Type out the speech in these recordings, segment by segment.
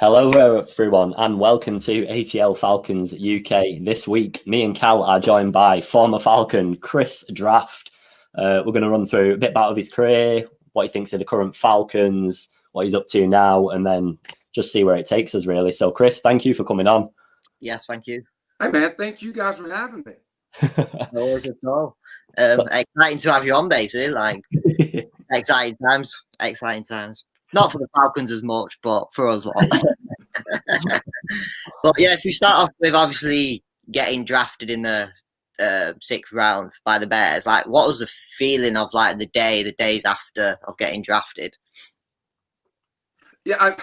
Hello, everyone, and welcome to ATL Falcons UK. This week, me and Cal are joined by former Falcon Chris Draft. We're going to run through a bit about his career, what he thinks of the current Falcons, what he's up to now, and then just see where it takes us, really. So, Chris, thank you for coming on. Yes, thank you. Hey, man, thank you guys for having me. No worries at all. Exciting to have you on, basically. Like, exciting times. Not for the Falcons as much, but for us lot. But yeah, if you start off with obviously getting drafted in the sixth round by the Bears, like, what was the feeling of like the days after of getting drafted? Yeah,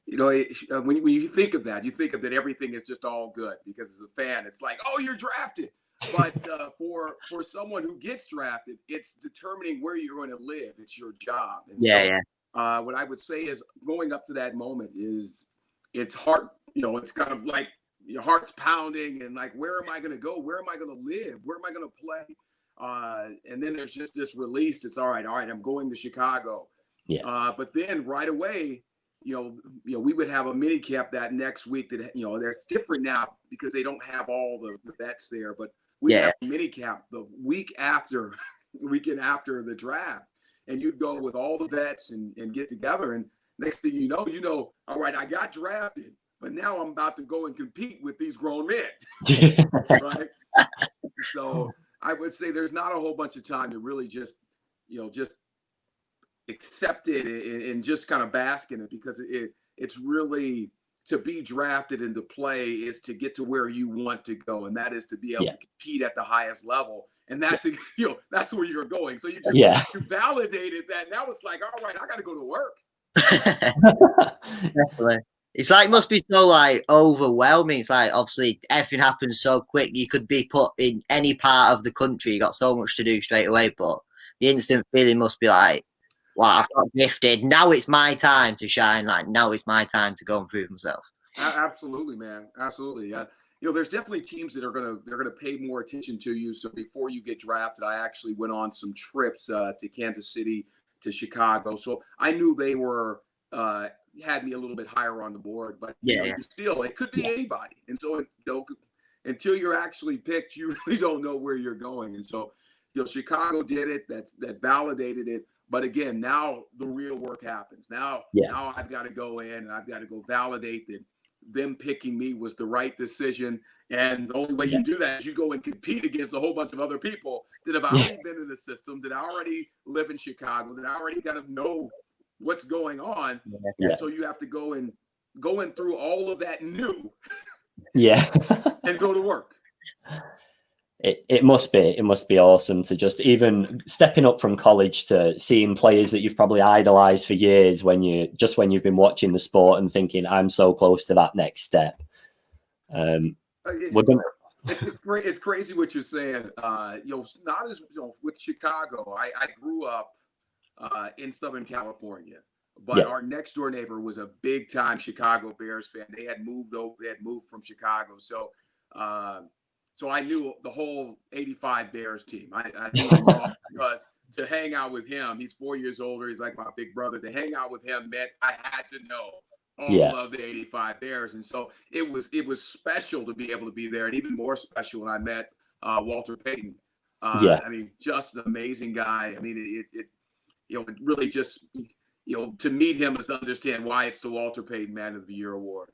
when you think of that, everything is just all good because as a fan, it's like, oh, you're drafted. But for someone who gets drafted, it's determining where you're going to live. It's your job. And what I would say is going up to that moment is it's hard. It's kind of like your heart's pounding and like, where am I going to go? Where am I going to live? Where am I going to play? And then there's just this release. It's all right. I'm going to Chicago. Yeah. But then right away, we would have a mini camp that next week that, that's different now because they don't have all the vets there, but we have a mini camp the weekend after the draft, and you'd go with all the vets and get together. And next thing you know, all right, I got drafted, but now I'm about to go and compete with these grown men. Right. So I would say there's not a whole bunch of time to really just accept it and just kind of bask in it, because it's really, to be drafted and to play is to get to where you want to go, and that is to be able to compete at the highest level, and that's that's where you're going. So you validated that. Now it's like, all right, I got to go to work. Definitely. It's like, it must be so like overwhelming. It's like, obviously everything happens so quick. You could be put in any part of the country. You got so much to do straight away, but the instant feeling must be like, well, I've got gifted. Now it's my time to shine. Like, now it's my time to go and prove myself. Absolutely, man. Absolutely. There's definitely teams that are gonna pay more attention to you. So before you get drafted, I actually went on some trips to Kansas City, to Chicago. So I knew they were had me a little bit higher on the board. But still, it could be anybody. And so until you're actually picked, you really don't know where you're going. And so Chicago did it. That validated it. But again, now the real work happens. Now I've got to go in and I've got to go validate that them picking me was the right decision. And the only way you do that is you go and compete against a whole bunch of other people that have already been in the system, that already live in Chicago, that already kind of know what's going on. And so you have to go in through all of that new and go to work. It must be awesome to just even stepping up from college to seeing players that you've probably idolized for years when you've been watching the sport and thinking, I'm so close to that next step. It's great. It's crazy what you're saying. Not as with Chicago. I grew up in Southern California, but our next door neighbor was a big time Chicago Bears fan. They had moved from Chicago, so I knew the whole 85 Bears team. I knew them all because to hang out with him, he's 4 years older. He's like my big brother. To hang out with him meant I had to know all of the 85 Bears. And so it was special to be able to be there, and even more special when I met Walter Payton. I mean, just an amazing guy. I mean, it really just, to meet him is to understand why it's the Walter Payton Man of the Year award.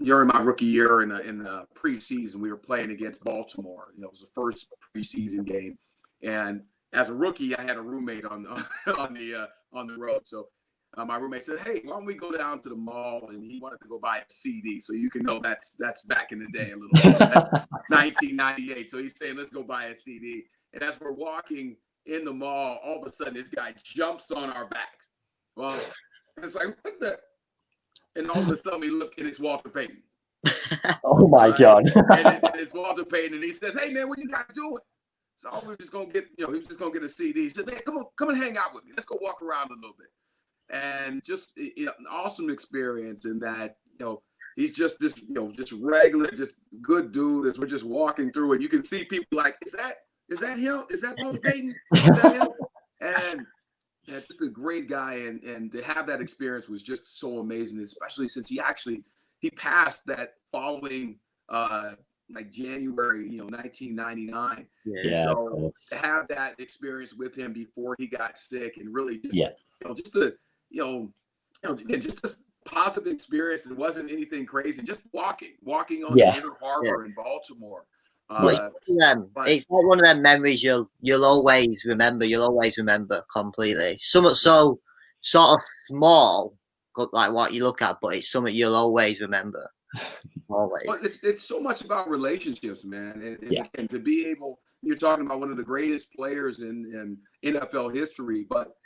During my rookie year in the preseason, we were playing against Baltimore. It was the first preseason game, and as a rookie, I had a roommate on the road. So my roommate said, "Hey, why don't we go down to the mall?" And he wanted to go buy a CD, so you can know that's back in the day a little bit, 1998. So he's saying, "Let's go buy a CD." And as we're walking in the mall, all of a sudden this guy jumps on our back. Well, it's like, what the? And all of a sudden we look and it's Walter Payton. Oh my God. and it's Walter Payton, and he says, "Hey man, what are you guys doing?" So we're just gonna get, he was just gonna get a CD. He said, "Hey, come and hang out with me. Let's go walk around a little bit." And just an awesome experience in that, he's just this, just regular, just good dude. As we're just walking through it, you can see people like, is that him? Is that Walter Payton? Is that him? And just a great guy, and to have that experience was just so amazing, especially since he passed that following like January, 1999. Yeah. And Yeah, of so course. to have that experience with him before he got sick, and really just Yeah. just a again, just a positive experience. It wasn't anything crazy. Just walking on the Yeah. Inner Harbor in Baltimore. But it's like one of them memories you'll always remember. You'll always remember completely. Something so sort of small, like what you look at, but it's something you'll always remember. Always. Well, it's so much about relationships, man, and Yeah. again, to be able, you're talking about one of the greatest players in NFL history, but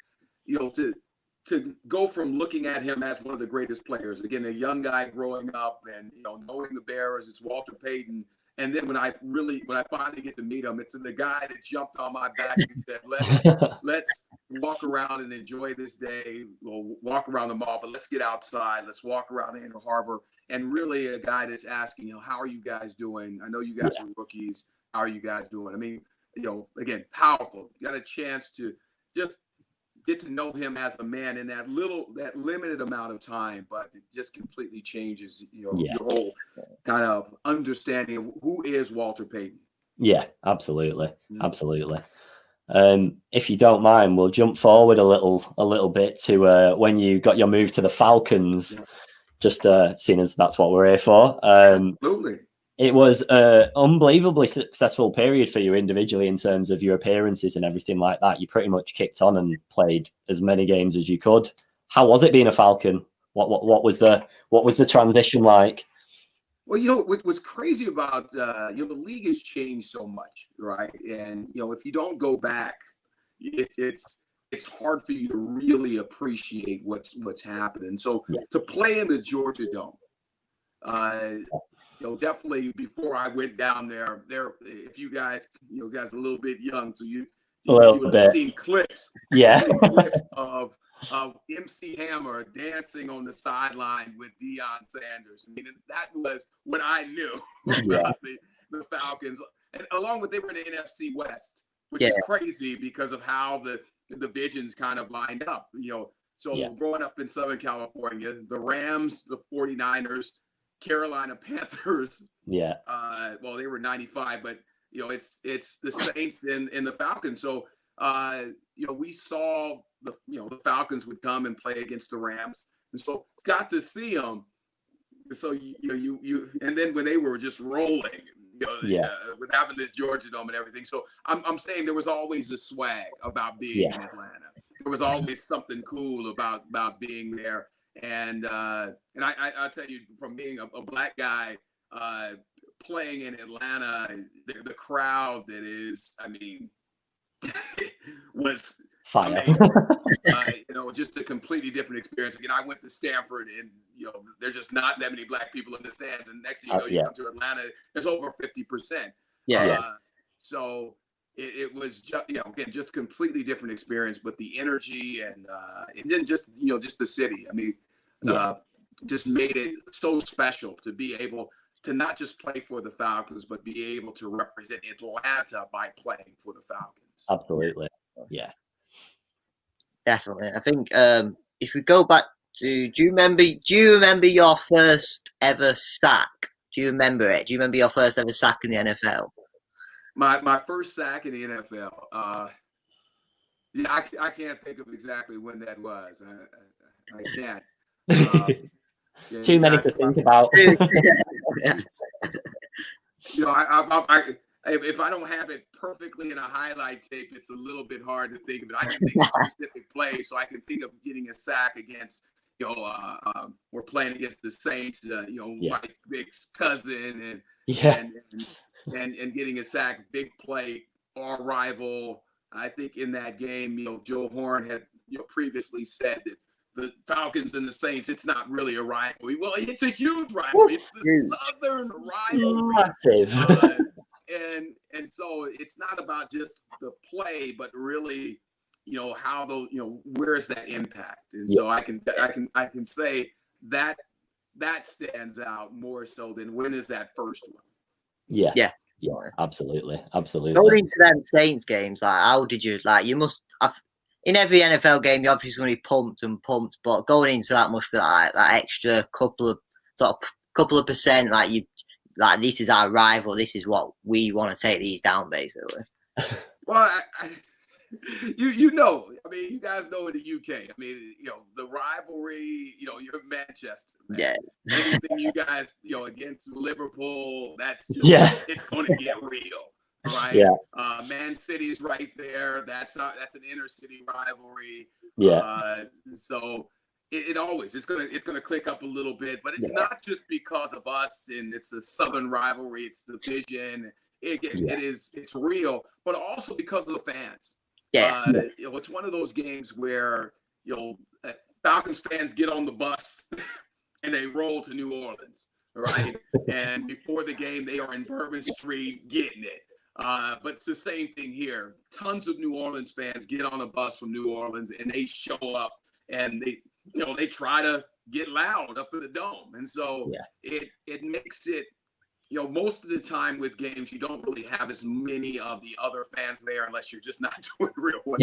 to go from looking at him as one of the greatest players, again, a young guy growing up, and knowing the Bears, it's Walter Payton, and then when I finally get to meet him, it's the guy that jumped on my back and said, let's walk around and enjoy this day. We'll walk around the mall, but let's get outside. Let's walk around the Inner Harbor. And really a guy that's asking, how are you guys doing? I know you guys are rookies. How are you guys doing? I mean, again, powerful. You got a chance to just get to know him as a man in that limited amount of time, but it just completely changes, your whole kind of understanding of who is Walter Payton. Yeah, absolutely. Absolutely. If you don't mind, we'll jump forward a little bit to when you got your move to the Falcons. Yeah. Just seeing as that's what we're here for. Absolutely. It was an unbelievably successful period for you individually in terms of your appearances and everything like that. You pretty much kicked on and played as many games as you could. How was it being a Falcon? What was the transition like? Well, what's crazy about the league has changed so much, right? And if you don't go back, it's hard for you to really appreciate what's happening. So to play in the Georgia Dome, definitely before I went down there, if you guys, guys are a little bit young, so you would have seen clips, of MC Hammer dancing on the sideline with Deion Sanders. I mean, that was when I knew about the Falcons, and along with they were in the NFC West, which is crazy because of how the divisions kind of lined up, So growing up in Southern California, the Rams, the 49ers, Carolina Panthers. Yeah. Well, they were 95, but it's the Saints and the Falcons. So we saw the Falcons would come and play against the Rams, and so got to see them. So you and then when they were just rolling, with having this Georgia Dome and everything. So I'm saying there was always a swag about being in Atlanta. There was always something cool about being there. And I'll tell you, from being a black guy playing in Atlanta, the crowd that is, I mean, was fire. Amazing. Just a completely different experience. Again, I went to Stanford, and there's just not that many black people in the stands. And next thing you know, you come to Atlanta, there's over 50%. So it was just, again, just completely different experience. But the energy and then just the city. I mean, just made it so special to be able to not just play for the Falcons, but be able to represent Atlanta by playing for the Falcons. Absolutely. Yeah. Definitely. I think if we go back to, do you remember your first ever sack? Do you remember it? Do you remember your first ever sack in the NFL? My first sack in the NFL. I can't think of exactly when that was. I can't. Too many to think about. If I don't have it perfectly in a highlight tape, it's a little bit hard to think of it. I can think of specific plays, so I can think of getting a sack against, we're playing against the Saints, Mike Vick's cousin, and getting a sack, big play, our rival. I think in that game, Joe Horn had previously said that the Falcons and the Saints, it's not really a rivalry. Well, it's a huge rivalry. It's the Southern rivalry. And so it's not about just the play, but really, how those, where's that impact? And so I can say that stands out more so than when is that first one. Yeah, absolutely. Going into them Saints games, like, how did you, like, you must have, in every NFL game, you're obviously going to be pumped and pumped, but going into that must be like that extra couple of percent. Like this is our rival. This is what we want to take these down, basically. Well, you know, I mean, you guys know in the UK, I mean, you know, the rivalry, you know, you're Manchester, man. Yeah. Anything you guys, you know, against Liverpool, that's just, it's going to get real, right? Yeah. Man City's right there. That's an inner city rivalry. Yeah. So it always, it's gonna click up a little bit, but it's not just because of us and it's a Southern rivalry, it's the vision. It's real, but also because of the fans. You know, it's one of those games where, you know, Falcons fans get on the bus and they roll to New Orleans, right? And before the game, they are in Bourbon Street getting it. But it's the same thing here. Tons of New Orleans fans get on a bus from New Orleans and they show up and they try to get loud up in the dome. And so it makes it, you know, most of the time with games, you don't really have as many of the other fans there unless you're just not doing real well.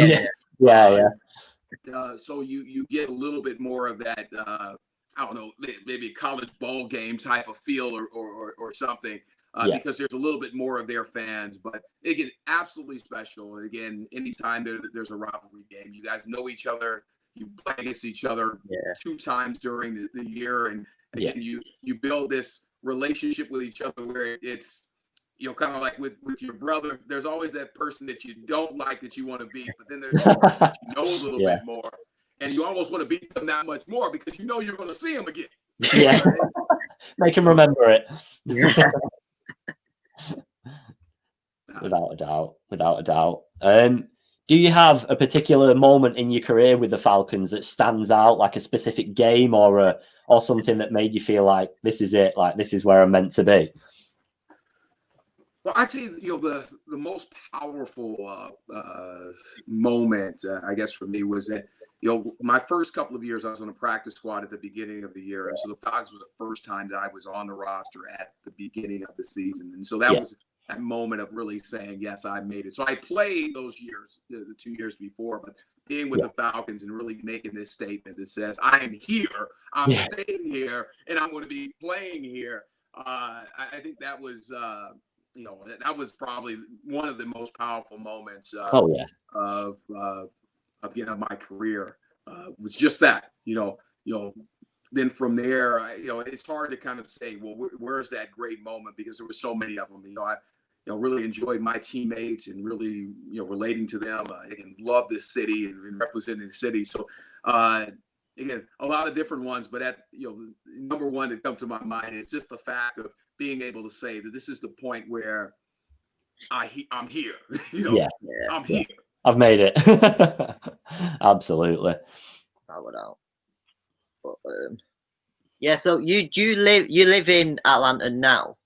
So you get a little bit more of that, I don't know, maybe a college ball game type of feel or something, because there's a little bit more of their fans. But again, absolutely special. And again, anytime there's a rivalry game, you guys know each other. You play against each other 2 times during the year. And again, you build this relationship with each other where it's, you know, kind of like with your brother, there's always that person that you don't like that you want to beat, but then there's that person that you know a little bit more, and you almost want to beat them that much more because you know you're going to see them again. Yeah. Make him remember it. Without a doubt. Do you have a particular moment in your career with the Falcons that stands out, like a specific game or something that made you feel like this is it, like this is where I'm meant to be? Well, I tell you, you know, the most powerful moment, I guess, for me was that, you know, my first couple of years I was on a practice squad at the beginning of the year, and so the Falcons was the first time that I was on the roster at the beginning of the season, and so that was that moment of really saying, yes, I made it. So I played those years, the 2 years before, but being with the Falcons and really making this statement that says, I am here, I'm staying here, and I'm going to be playing here. I think that was, you know, that was probably one of the most powerful moments of you know, my career. Was just that, you know. Then from there, you know, it's hard to kind of say, well, where's that great moment, because there were so many of them. You know, I really enjoyed my teammates and really, you know, relating to them. I love this city and representing the city. So, again, a lot of different ones, but you know, number one that comes to my mind is just the fact of being able to say that this is the point where I'm here. You know, I'm here. I've made it. Absolutely. I would out. But, so you live in Atlanta now?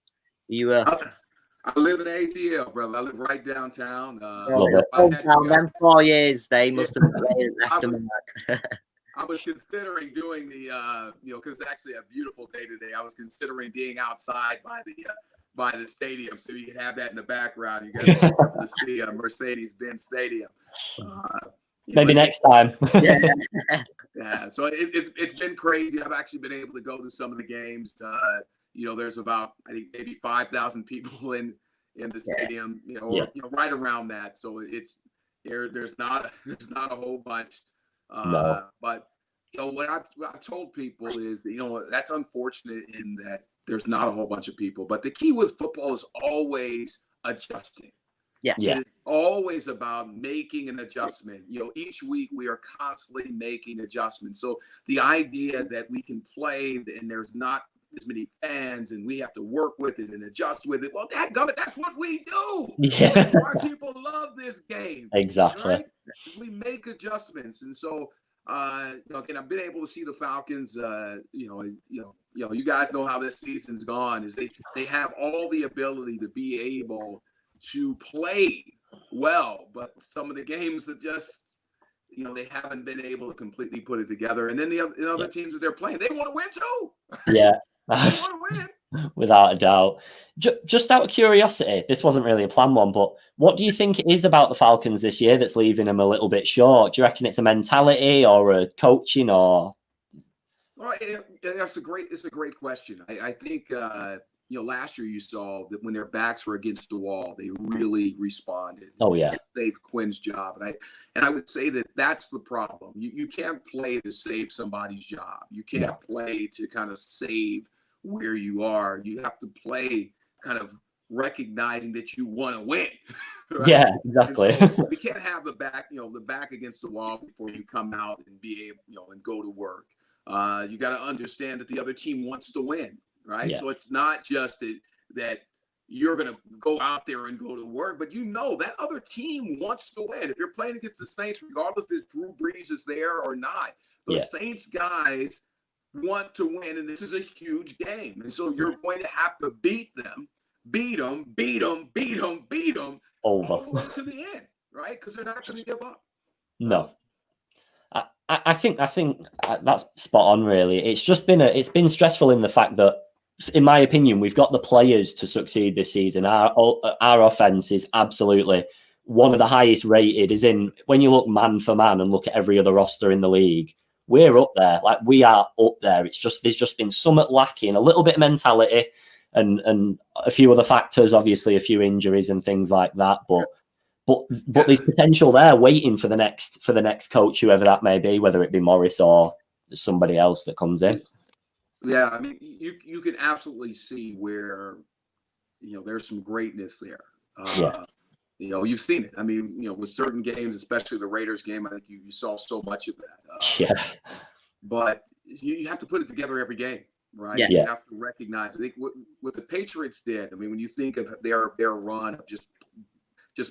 I live in ATL, brother. I live right downtown. Them 4 years, they must have left them. I was considering doing the, you know, because it's actually a beautiful day today. I was considering being outside by the stadium, so you can have that in the background. You guys will to see a Mercedes-Benz Stadium. Maybe next time. Yeah. So it's been crazy. I've actually been able to go to some of the games. You know, there's about, I think, maybe 5,000 people in the stadium. You know, or, you know, right around that. So it's there's not a whole bunch. But you know, what I've told people is that, you know, that's unfortunate in that there's not a whole bunch of people. But the key with football is always adjusting. It is always about making an adjustment. You know, each week we are constantly making adjustments. So the idea that we can play and there's not as many fans and we have to work with it and adjust with it, well, that's what we do. That's why people love this game. Exactly. Right? We make adjustments. And so again, I've been able to see the Falcons, you guys know how this season's gone, is they have all the ability to be able to play well, but some of the games that just, you know, they haven't been able to completely put it together. And then the other teams that they're playing, they want to win too. Yeah. They want to win. Without a doubt. Just out of curiosity, this wasn't really a planned one, but what do you think it is about the Falcons this year that's leaving them a little bit short? Do you reckon it's a mentality or a coaching or? Well, it's a great question. I think last year you saw that when their backs were against the wall, they really responded. Oh yeah, to save Quinn's job, and I would say that that's the problem. You can't play to save somebody's job. You can't play to kind of save where you are. You have to play kind of recognizing that you want to win. Right? Yeah, exactly. So we can't have the back against the wall before you come out and be able, and go to work. You got to understand that the other team wants to win, right? Yeah. So it's not just that you're going to go out there and go to work, but that other team wants to win. If you're playing against the Saints, regardless if Drew Brees is there or not, the Saints guys want to win, and this is a huge game. And so you're going to have to beat them Over all the way to the end, right? Because they're not going to give up. No. I think that's spot on. Really, it's been stressful in the fact that, in my opinion, we've got the players to succeed this season. Our offense is absolutely one of the highest rated. Is in when you look man for man and look at every other roster in the league, we're up there. Like we are up there. There's just been somewhat lacking, a little bit of mentality, and a few other factors. Obviously, a few injuries and things like that, but. But there's potential there waiting for the next coach, whoever that may be, whether it be Morris or somebody else that comes in. Yeah, I mean, you can absolutely see where, there's some greatness there. You've seen it. I mean, with certain games, especially the Raiders game, I think you saw so much of that. But you have to put it together every game, right? Yeah. You have to recognize. I think what the Patriots did. I mean, when you think of their run of just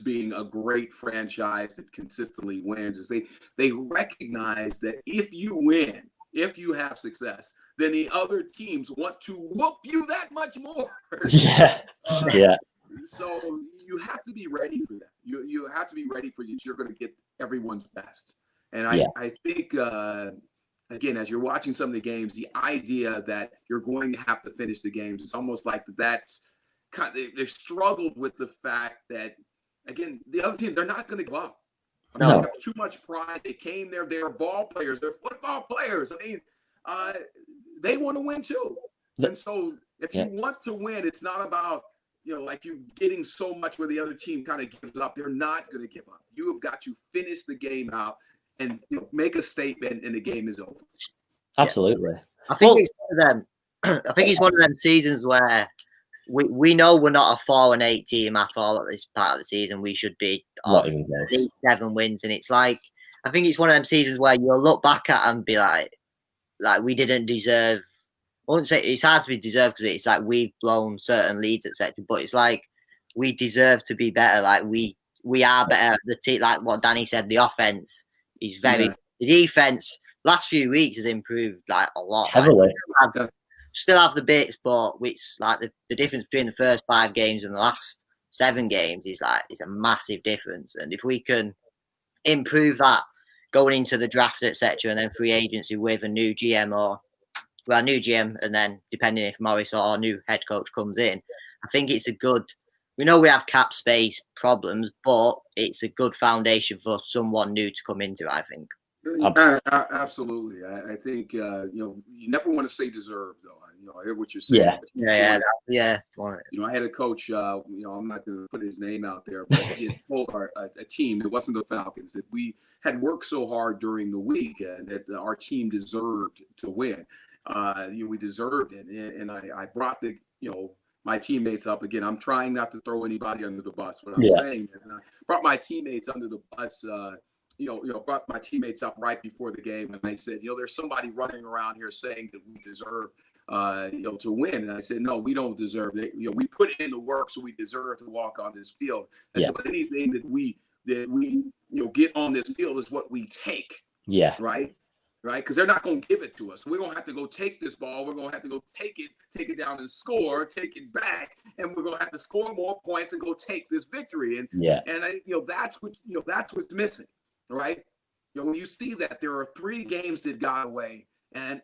being a great franchise that consistently wins, is they recognize that if you win, if you have success, then the other teams want to whoop you that much more. So you have to be ready for that. You have to be ready for that. You're going to get everyone's best. And I think, again, as you're watching some of the games, the idea that you're going to have to finish the games, it's almost like that's kind of, they've struggled with the fact that, again, the other team, they're not going to give up. They have too much pride. They came there. They're ball players. They're football players. I mean, they want to win too. And so if you want to win, it's not about, like you getting so much where the other team kind of gives up. They're not going to give up. You have got to finish the game out and make a statement, and the game is over. Absolutely. I think it's one of them. I think it's one of them seasons where we know we're not a 4-8 team at all at this part of the season. We should be at least 7 wins, and it's like, I think it's one of them seasons where you'll look back at and be like we didn't deserve. I wouldn't say it's hard to be deserved because it's like we've blown certain leads, etc. But it's like we deserve to be better. Like we are better. The team, like what Danny said, the offense is very. The defense last few weeks has improved like a lot. Heavily. Still have the bits, but it's like the difference between the first 5 games and the last 7 games is a massive difference. And if we can improve that going into the draft, etc., and then free agency with a new GM and then depending if Morris or a new head coach comes in, I think it's a good. We know we have cap space problems, but it's a good foundation for someone new to come into, I think. Absolutely. I think, you never want to say deserve, though. I hear what you're saying. Yeah. I had a coach, I'm not going to put his name out there, but he had told a team, it wasn't the Falcons, that we had worked so hard during the week that our team deserved to win. We deserved it. And I brought my teammates up. Again, I'm trying not to throw anybody under the bus. What I'm saying is I brought my teammates under the bus, brought my teammates up right before the game. And I said, there's somebody running around here saying that we deserve, to win. And I said, no, we don't deserve it. We put in the work, so we deserve to walk on this field. And so anything that we get on this field is what we take. Yeah. Right. Because they're not going to give it to us. We're going to have to go take this ball. We're going to have to go take it down and score, take it back, and we're going to have to score more points and go take this victory. And that's what's missing, right? When you see that there are 3 games that got away, And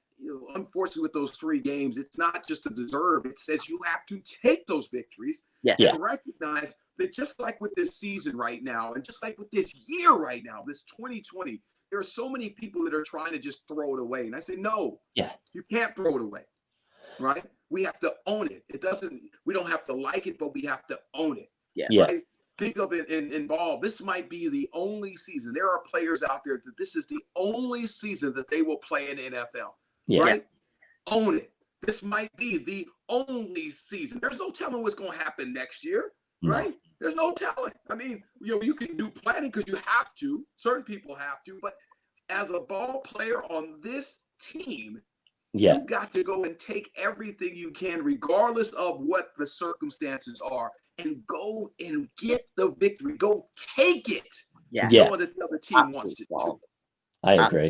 unfortunately, with those 3 games, it's not just a deserve. It says you have to take those victories and recognize that just like with this season right now, and just like with this year right now, this 2020, there are so many people that are trying to just throw it away. And I say, no, you can't throw it away, right? We have to own it. We don't have to like it, but we have to own it. Right? Think of it in ball. This might be the only season. There are players out there that this is the only season that they will play in the NFL. Right? Own it. This might be the only season. There's no telling what's going to happen next year, right? There's no telling. I mean, you can do planning because you have to. Certain people have to. But as a ball player on this team, you've got to go and take everything you can, regardless of what the circumstances are, and go and get the victory. Go take it. Knowing that the other team wants to do. I agree.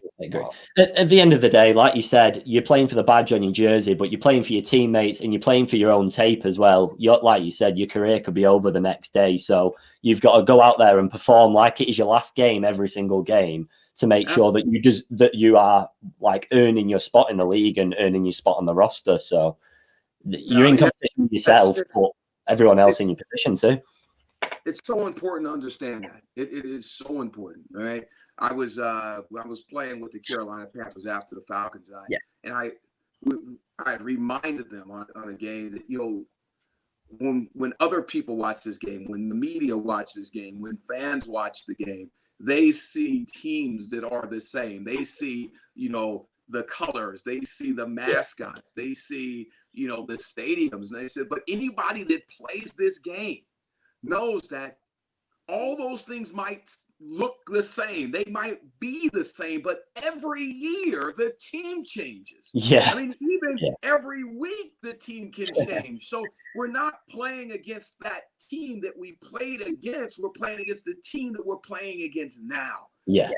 At the end of the day, like you said, you're playing for the badge on your jersey, but you're playing for your teammates and you're playing for your own tape as well. Like you said, your career could be over the next day. So you've got to go out there and perform like it is your last game every single game to make sure that you are like earning your spot in the league and earning your spot on the roster. So you're in competition with yourself, but everyone else in your position too. It's so important to understand that. It is so important, right? I was playing with the Carolina Panthers after the Falcons, and I reminded them on a game that when other people watch this game, when the media watch this game, when fans watch the game, they see teams that are the same. They see the colors, they see the mascots, they see the stadiums, and they said, but anybody that plays this game knows that all those things might look the same. They might be the same, but every year the team changes. I mean, even every week the team can change. So we're not playing against that team that we played against. We're playing against the team that we're playing against now.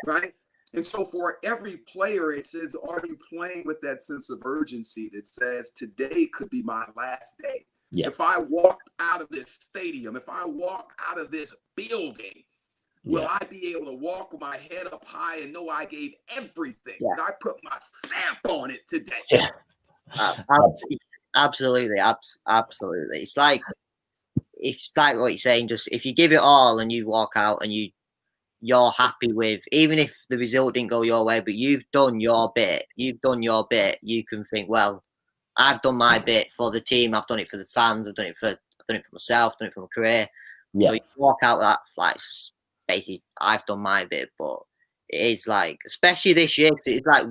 Right? And so for every player, it says, are you playing with that sense of urgency that says today could be my last day? If I walked out of this stadium, if I walk out of this building, will I be able to walk with my head up high and know I gave everything? That I put my stamp on it today? Absolutely. It's like what you're saying. Just if you give it all and you walk out and you're happy with, even if the result didn't go your way, but you've done your bit. You can think, well, I've done my bit for the team. I've done it for the fans. I've done it for myself. I've done it for my career. So you walk out with that, like, basically, I've done my bit. But it is like, especially this year, because it's like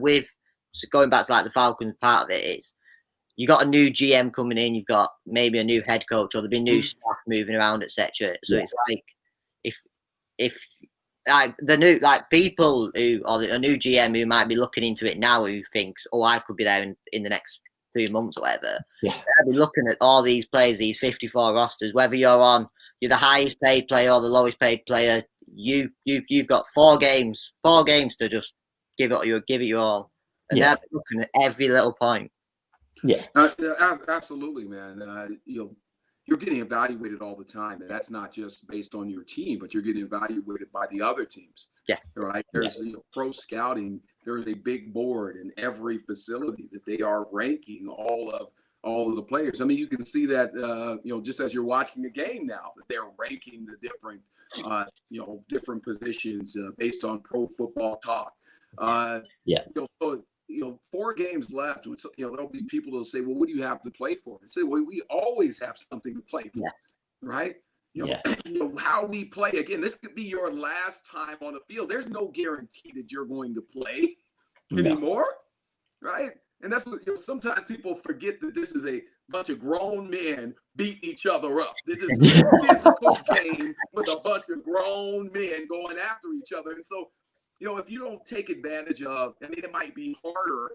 going back to like the Falcons part of it is, you got a new GM coming in. You've got maybe a new head coach, or there'll be new staff moving around, etc. So it's like if like the new people who, or a new GM who might be looking into it now, who thinks, oh, I could be there in the next 2 months or whatever. They'll be looking at all these players, these 54 rosters, whether you're the highest paid player or the lowest paid player. You've got 4 games to just give it your all, and they're looking at every little point. Absolutely, man. You're getting evaluated all the time, and that's not just based on your team, but you're getting evaluated by the other teams. Right. There's pro scouting. There's a big board in every facility that they are ranking all of the players. I mean, you can see that just as you're watching the game now, that they're ranking the different different positions based on Pro Football Talk. So 4 games left. There'll be people that'll say, well, what do you have to play for? I say, well, we always have something to play for, right? How we play. Again, this could be your last time on the field. There's no guarantee that you're going to play anymore, right? And that's what sometimes people forget, that this is a bunch of grown men beating each other up. This is a physical game with a bunch of grown men going after each other. And so, if you don't take advantage of, I mean, it might be harder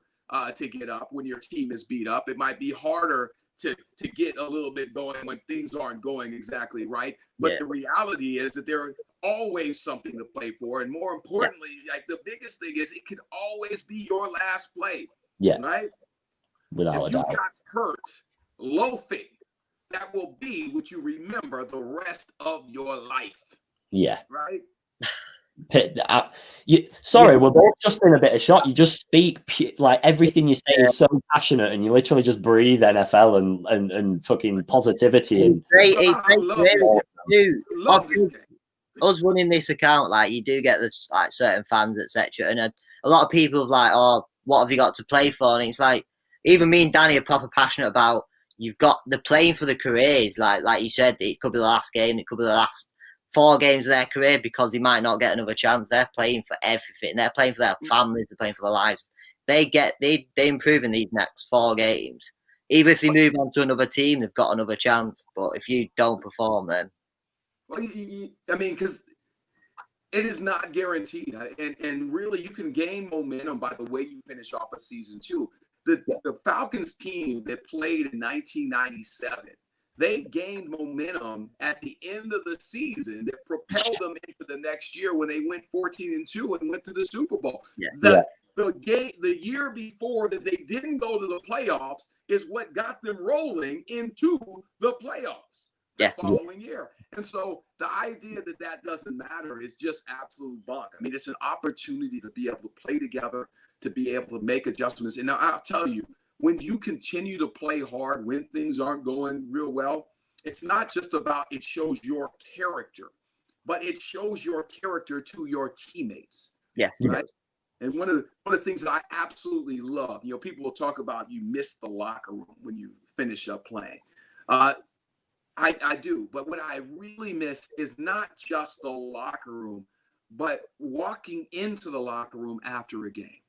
to get up when your team is beat up. It might be harder to get a little bit going when things aren't going exactly right. But the reality is that there is always something to play for. And more importantly, like the biggest thing is, it could always be your last play. Right? Without a doubt. If you got hurt loafing, that will be what you remember the rest of your life. Right? Sorry, we're both just in a bit of shock. You just speak like everything you say is so passionate, and you literally just breathe NFL and fucking positivity. And It's great Love this game. Us running this account, like you do get this, like certain fans, etc. And a lot of people are like, "Oh, what have you got to play for?" And it's like, even me and Danny are proper passionate about. They're playing for the careers, like you said, it could be the last game, it could be the last 4 games of their career because they might not get another chance. They're playing for everything. They're playing for their families. They're playing for their lives. They improve in these next 4 games. Even if they move on to another team, they've got another chance. But if you don't perform, then I mean, because it is not guaranteed, and really, you can gain momentum by the way you finish off a season too. The Falcons team that played in 1997, they gained momentum at the end of the season that propelled them into the next year when they went 14-2 and went to the Super Bowl. The year before that they didn't go to the playoffs is what got them rolling into the playoffs the following year. And so the idea that doesn't matter is just absolute bunk. I mean, it's an opportunity to be able to play together, to be able to make adjustments. And now I'll tell you, when you continue to play hard, when things aren't going real well, it's not just about it shows your character, but it shows your character to your teammates. Yes. Right. And one of the things that I absolutely love, people will talk about you miss the locker room when you finish up playing. I do. But what I really miss is not just the locker room, but walking into the locker room after a game.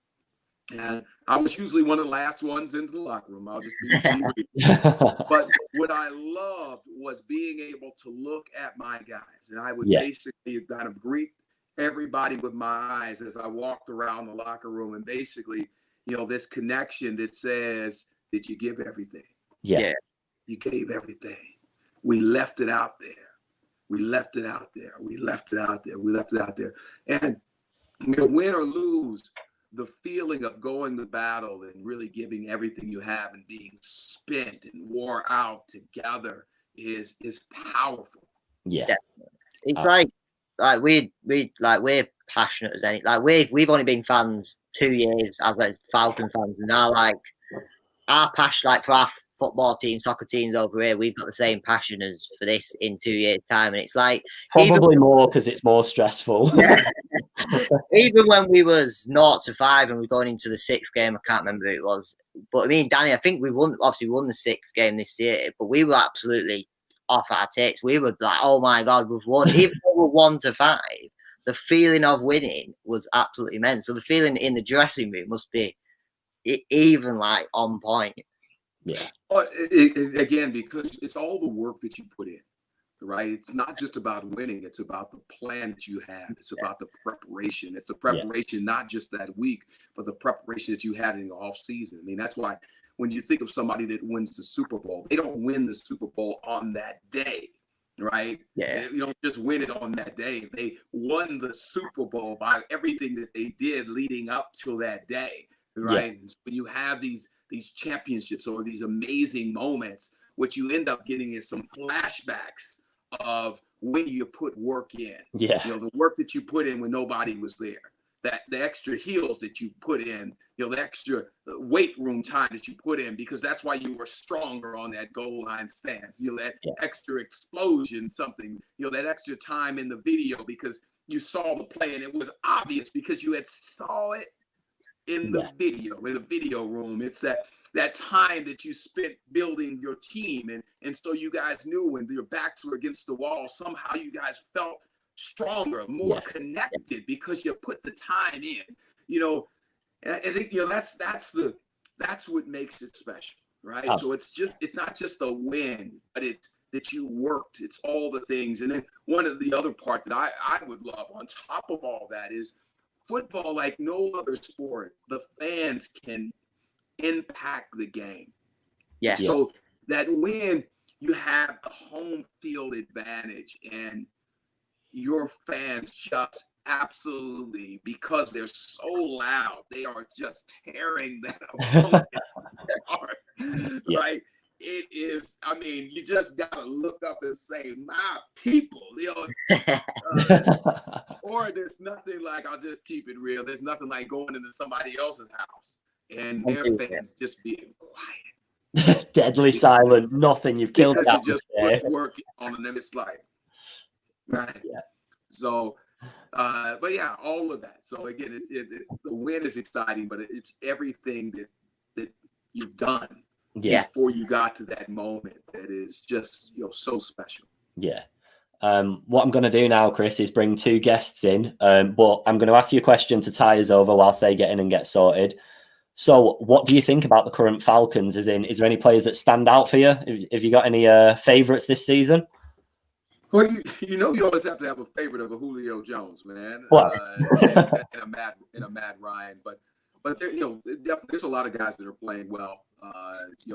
And I was usually one of the last ones into the locker room. I'll just be But what I loved was being able to look at my guys. And I would basically kind of greet everybody with my eyes as I walked around the locker room. And basically, this connection that says, did you give everything? Yeah. You gave everything. We left it out there. We left it out there. We left it out there. We left it out there. And win or lose, the feeling of going to battle and really giving everything you have and being spent and wore out together is powerful. Yeah. It's like we're passionate as any. Like we've only been fans 2 years as Falcon fans, and now like our passion, like for our football team, soccer teams over here, we've got the same passion as for this in 2 years' time, and it's like probably more because it's more stressful. Even when we was 0-5 and we're going into the 6th game, I can't remember who it was, but I mean, Danny, I think we won the 6th game this year, but we were absolutely off our tits. We were like, oh my god, we've won. Even though we're 1-5, the feeling of winning was absolutely immense. So the feeling in the dressing room must be even like on point. Yeah. Again, because it's all the work that you put in, right? It's not just about winning. It's about the plan that you have. It's about the preparation. It's the preparation, not just that week, but the preparation that you had in the off season. I mean, that's why when you think of somebody that wins the Super Bowl, they don't win the Super Bowl on that day, right? Yeah. You don't just win it on that day. They won the Super Bowl by everything that they did leading up to that day, right? Yeah. When you have these championships or these amazing moments, what you end up getting is some flashbacks of when you put work in. Yeah. The work that you put in when nobody was there. That the extra heels that you put in, the extra weight room time that you put in, because that's why you were stronger on that goal line stance. That extra explosion, something, that extra time in the video because you saw the play and it was obvious because you had saw it in the video, in the video room. It's that time that you spent building your team. And so you guys knew when your backs were against the wall, somehow you guys felt stronger, more connected because you put the time in. I think that's what makes it special, right? So it's not just a win, but it's that you worked. It's all the things. And then one of the other part that I would love on top of all that is football, like no other sport, the fans can impact the game. Yeah. So that when you have a home field advantage and your fans just absolutely, because they're so loud, they are just tearing that opponent apart, right? It is, I mean, you just got to look up and say, my people, or or there's nothing like, I'll just keep it real. There's nothing like going into somebody else's house and their fans just being quiet. Deadly silent, nothing. You've killed because that. you just put work on them. It's like, right. Yeah. So, but yeah, all of that. So again, the win is exciting, but it's everything that you've done before you got to that moment that is just, so special. Yeah. What I'm going to do now, Chris, is bring two guests in, but I'm going to ask you a question to tie us over whilst they get in and get sorted. So what do you think about the current Falcons? Is there any players that stand out for you? Have you got any favorites this season? Well, you always have to have a favorite of a Julio Jones, man. What? and a Matt Ryan. But there, definitely there's a lot of guys that are playing well.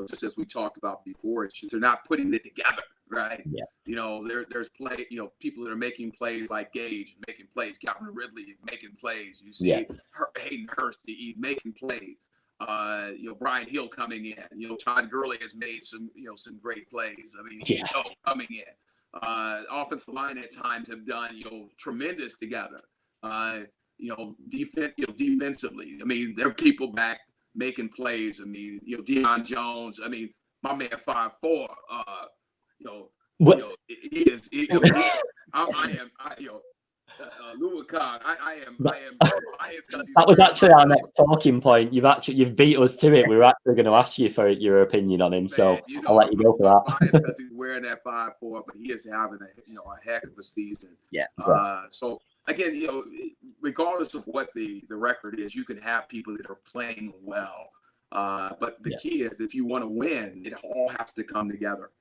Just as we talked about before, it's just they're not putting it together, right? Yeah. There's play, people that are making plays like Gage making plays, Calvin Ridley making plays. You see Hayden Hurst making plays. Brian Hill coming in. Todd Gurley has made some great plays. I mean, coming in. Offensive line at times have done tremendous together. Defensively. I mean, there are people back making plays. I mean, Deion Jones. I mean, my man 5'4". He is. Louis Khan. I am biased. That was actually our next talking point. You've beat us to it. We were actually going to ask you for your opinion on him, so I'll let you go for that. Biased because he's wearing that 5'4", but he is having a heck of a season. Yeah. So again, regardless of what the record is, you can have people that are playing well. But the key is, if you want to win, it all has to come together.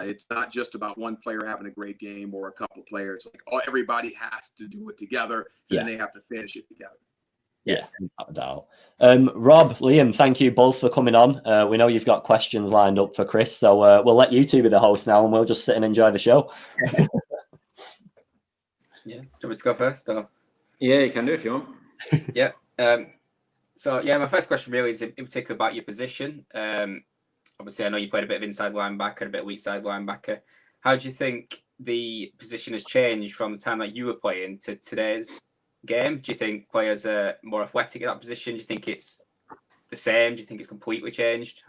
It's not just about one player having a great game or a couple of players. Like, everybody has to do it together, and then they have to finish it together. Yeah, without a doubt. Rob, Liam, thank you both for coming on. We know you've got questions lined up for Chris, so we'll let you two be the host now, and we'll just sit and enjoy the show. Yeah, do you want me to go first? Or? Yeah, you can do if you want. Yeah. My first question really is in particular about your position. Obviously, I know you played a bit of inside linebacker, a bit of weak side linebacker. How do you think the position has changed from the time that you were playing to today's game? Do you think players are more athletic at that position? Do you think it's the same? Do you think it's completely changed?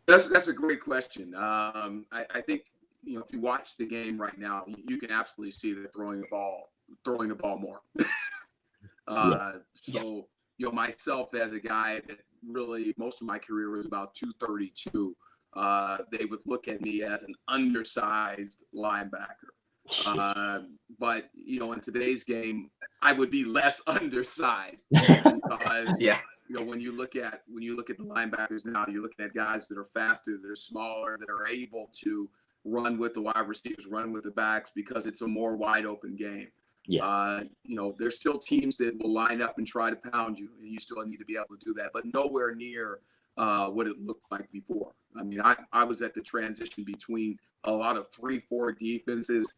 That's a great question. I think if you watch the game right now, you can absolutely see they're throwing the ball more. Myself as a guy that really most of my career was about 232. They would look at me as an undersized linebacker. But in today's game, I would be less undersized because when you look at the linebackers now, you're looking at guys that are faster, that are smaller, that are able to run with the wide receivers, run with the backs, because it's a more wide open game. There's still teams that will line up and try to pound you, and you still need to be able to do that, but nowhere near what it looked like before. I mean, I was at the transition between a lot of 3-4 defenses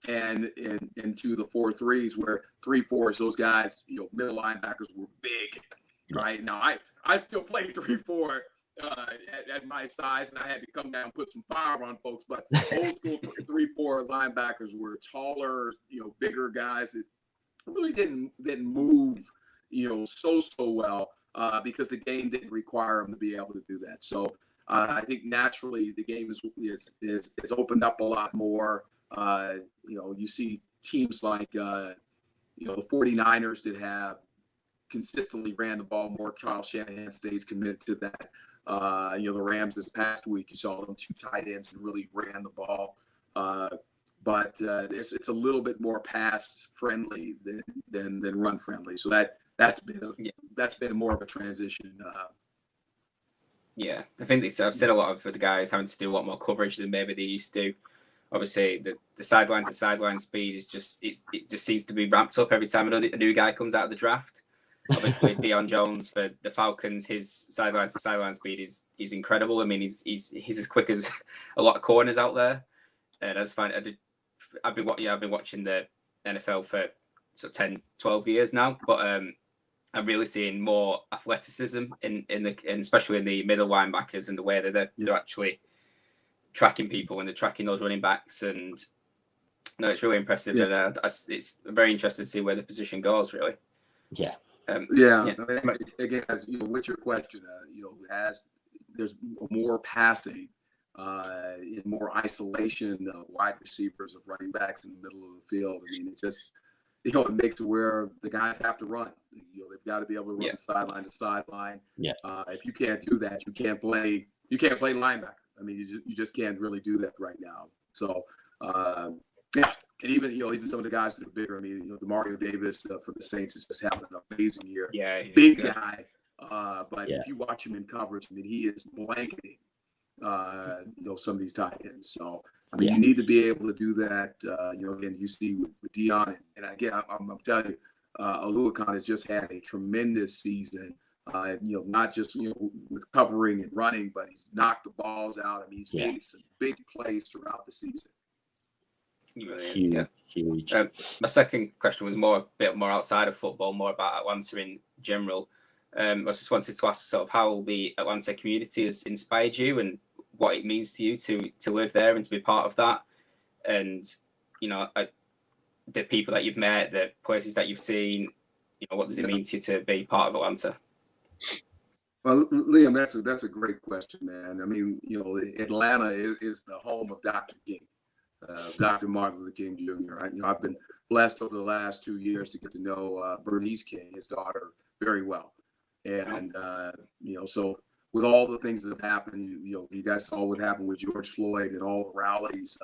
and into the 4-3s, where 3-4s, those guys, middle linebackers were big. Right now, I still play 3-4 at my size, and I had to come down and put some fire on folks. But old school 3-4 linebackers were taller, bigger guys that really didn't move, so well because the game didn't require them to be able to do that. So I think naturally the game is opened up a lot more. You see teams like the 49ers that have consistently ran the ball more. Kyle Shanahan stays committed to that. The Rams this past week, you saw them 2 tight ends and really ran the ball. But it's a little bit more pass friendly than run friendly. So that's been more of a transition. I think I've seen a lot of the guys having to do a lot more coverage than maybe they used to. Obviously, the sideline to sideline speed is it just seems to be ramped up every time a new guy comes out of the draft. Obviously, Deion Jones for the Falcons, his sideline to sideline speed is incredible. I mean, he's as quick as a lot of corners out there. And I've been watching the NFL for sort of 10, 12 years now, but I'm really seeing more athleticism in especially in the middle linebackers and the way that they're actually tracking people and they're tracking those running backs. And No, it's really impressive, Yeah. and it's very interesting to see where the position goes. Really. Yeah. Yeah. I mean, again, as with your question, as there's more passing, and more isolation of wide receivers, of running backs in the middle of the field. I mean, it just it makes it where the guys have to run. They've got to be able to run sideline to sideline. Yeah. If you can't do that, you can't play linebacker. I mean, you just can't really do that right now. So, yeah, and even some of the guys that are bigger. I mean, Demario Davis for the Saints is just having an amazing year. Yeah, big good guy. But if you watch him in coverage, I mean, he is blanketing some of these tight ends. So I mean, you need to be able to do that. Again, you see with Dion, and again, I'm telling you, Oluokun has just had a tremendous season. Not just with covering and running, but he's knocked the balls out. I mean, he's made some big plays throughout the season. Huge. My second question was a bit more outside of football, more about Atlanta in general. I just wanted to ask sort of how the Atlanta community has inspired you and what it means to you to live there and to be part of that. And, the people that you've met, the places that you've seen, what does it mean to you to be part of Atlanta? Well, Liam, that's a great question, man. I mean, Atlanta is the home of Dr. King, Dr. Martin Luther King Jr. I've been blessed over the last 2 years to get to know Bernice King, his daughter, very well. And, so with all the things that have happened, you guys saw what happened with George Floyd and all the rallies,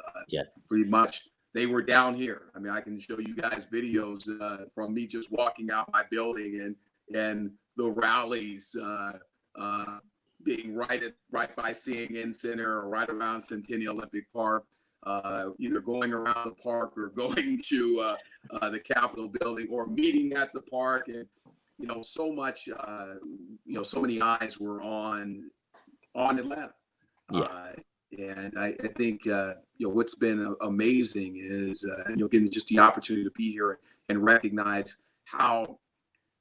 pretty much they were down here. I mean, I can show you guys videos from me just walking out my building and the rallies being right by CNN Center or right around Centennial Olympic Park, either going around the park or going to the Capitol building or meeting at the park. And so much, so many eyes were on Atlanta. And I think, what's been amazing is, getting just the opportunity to be here and recognize how,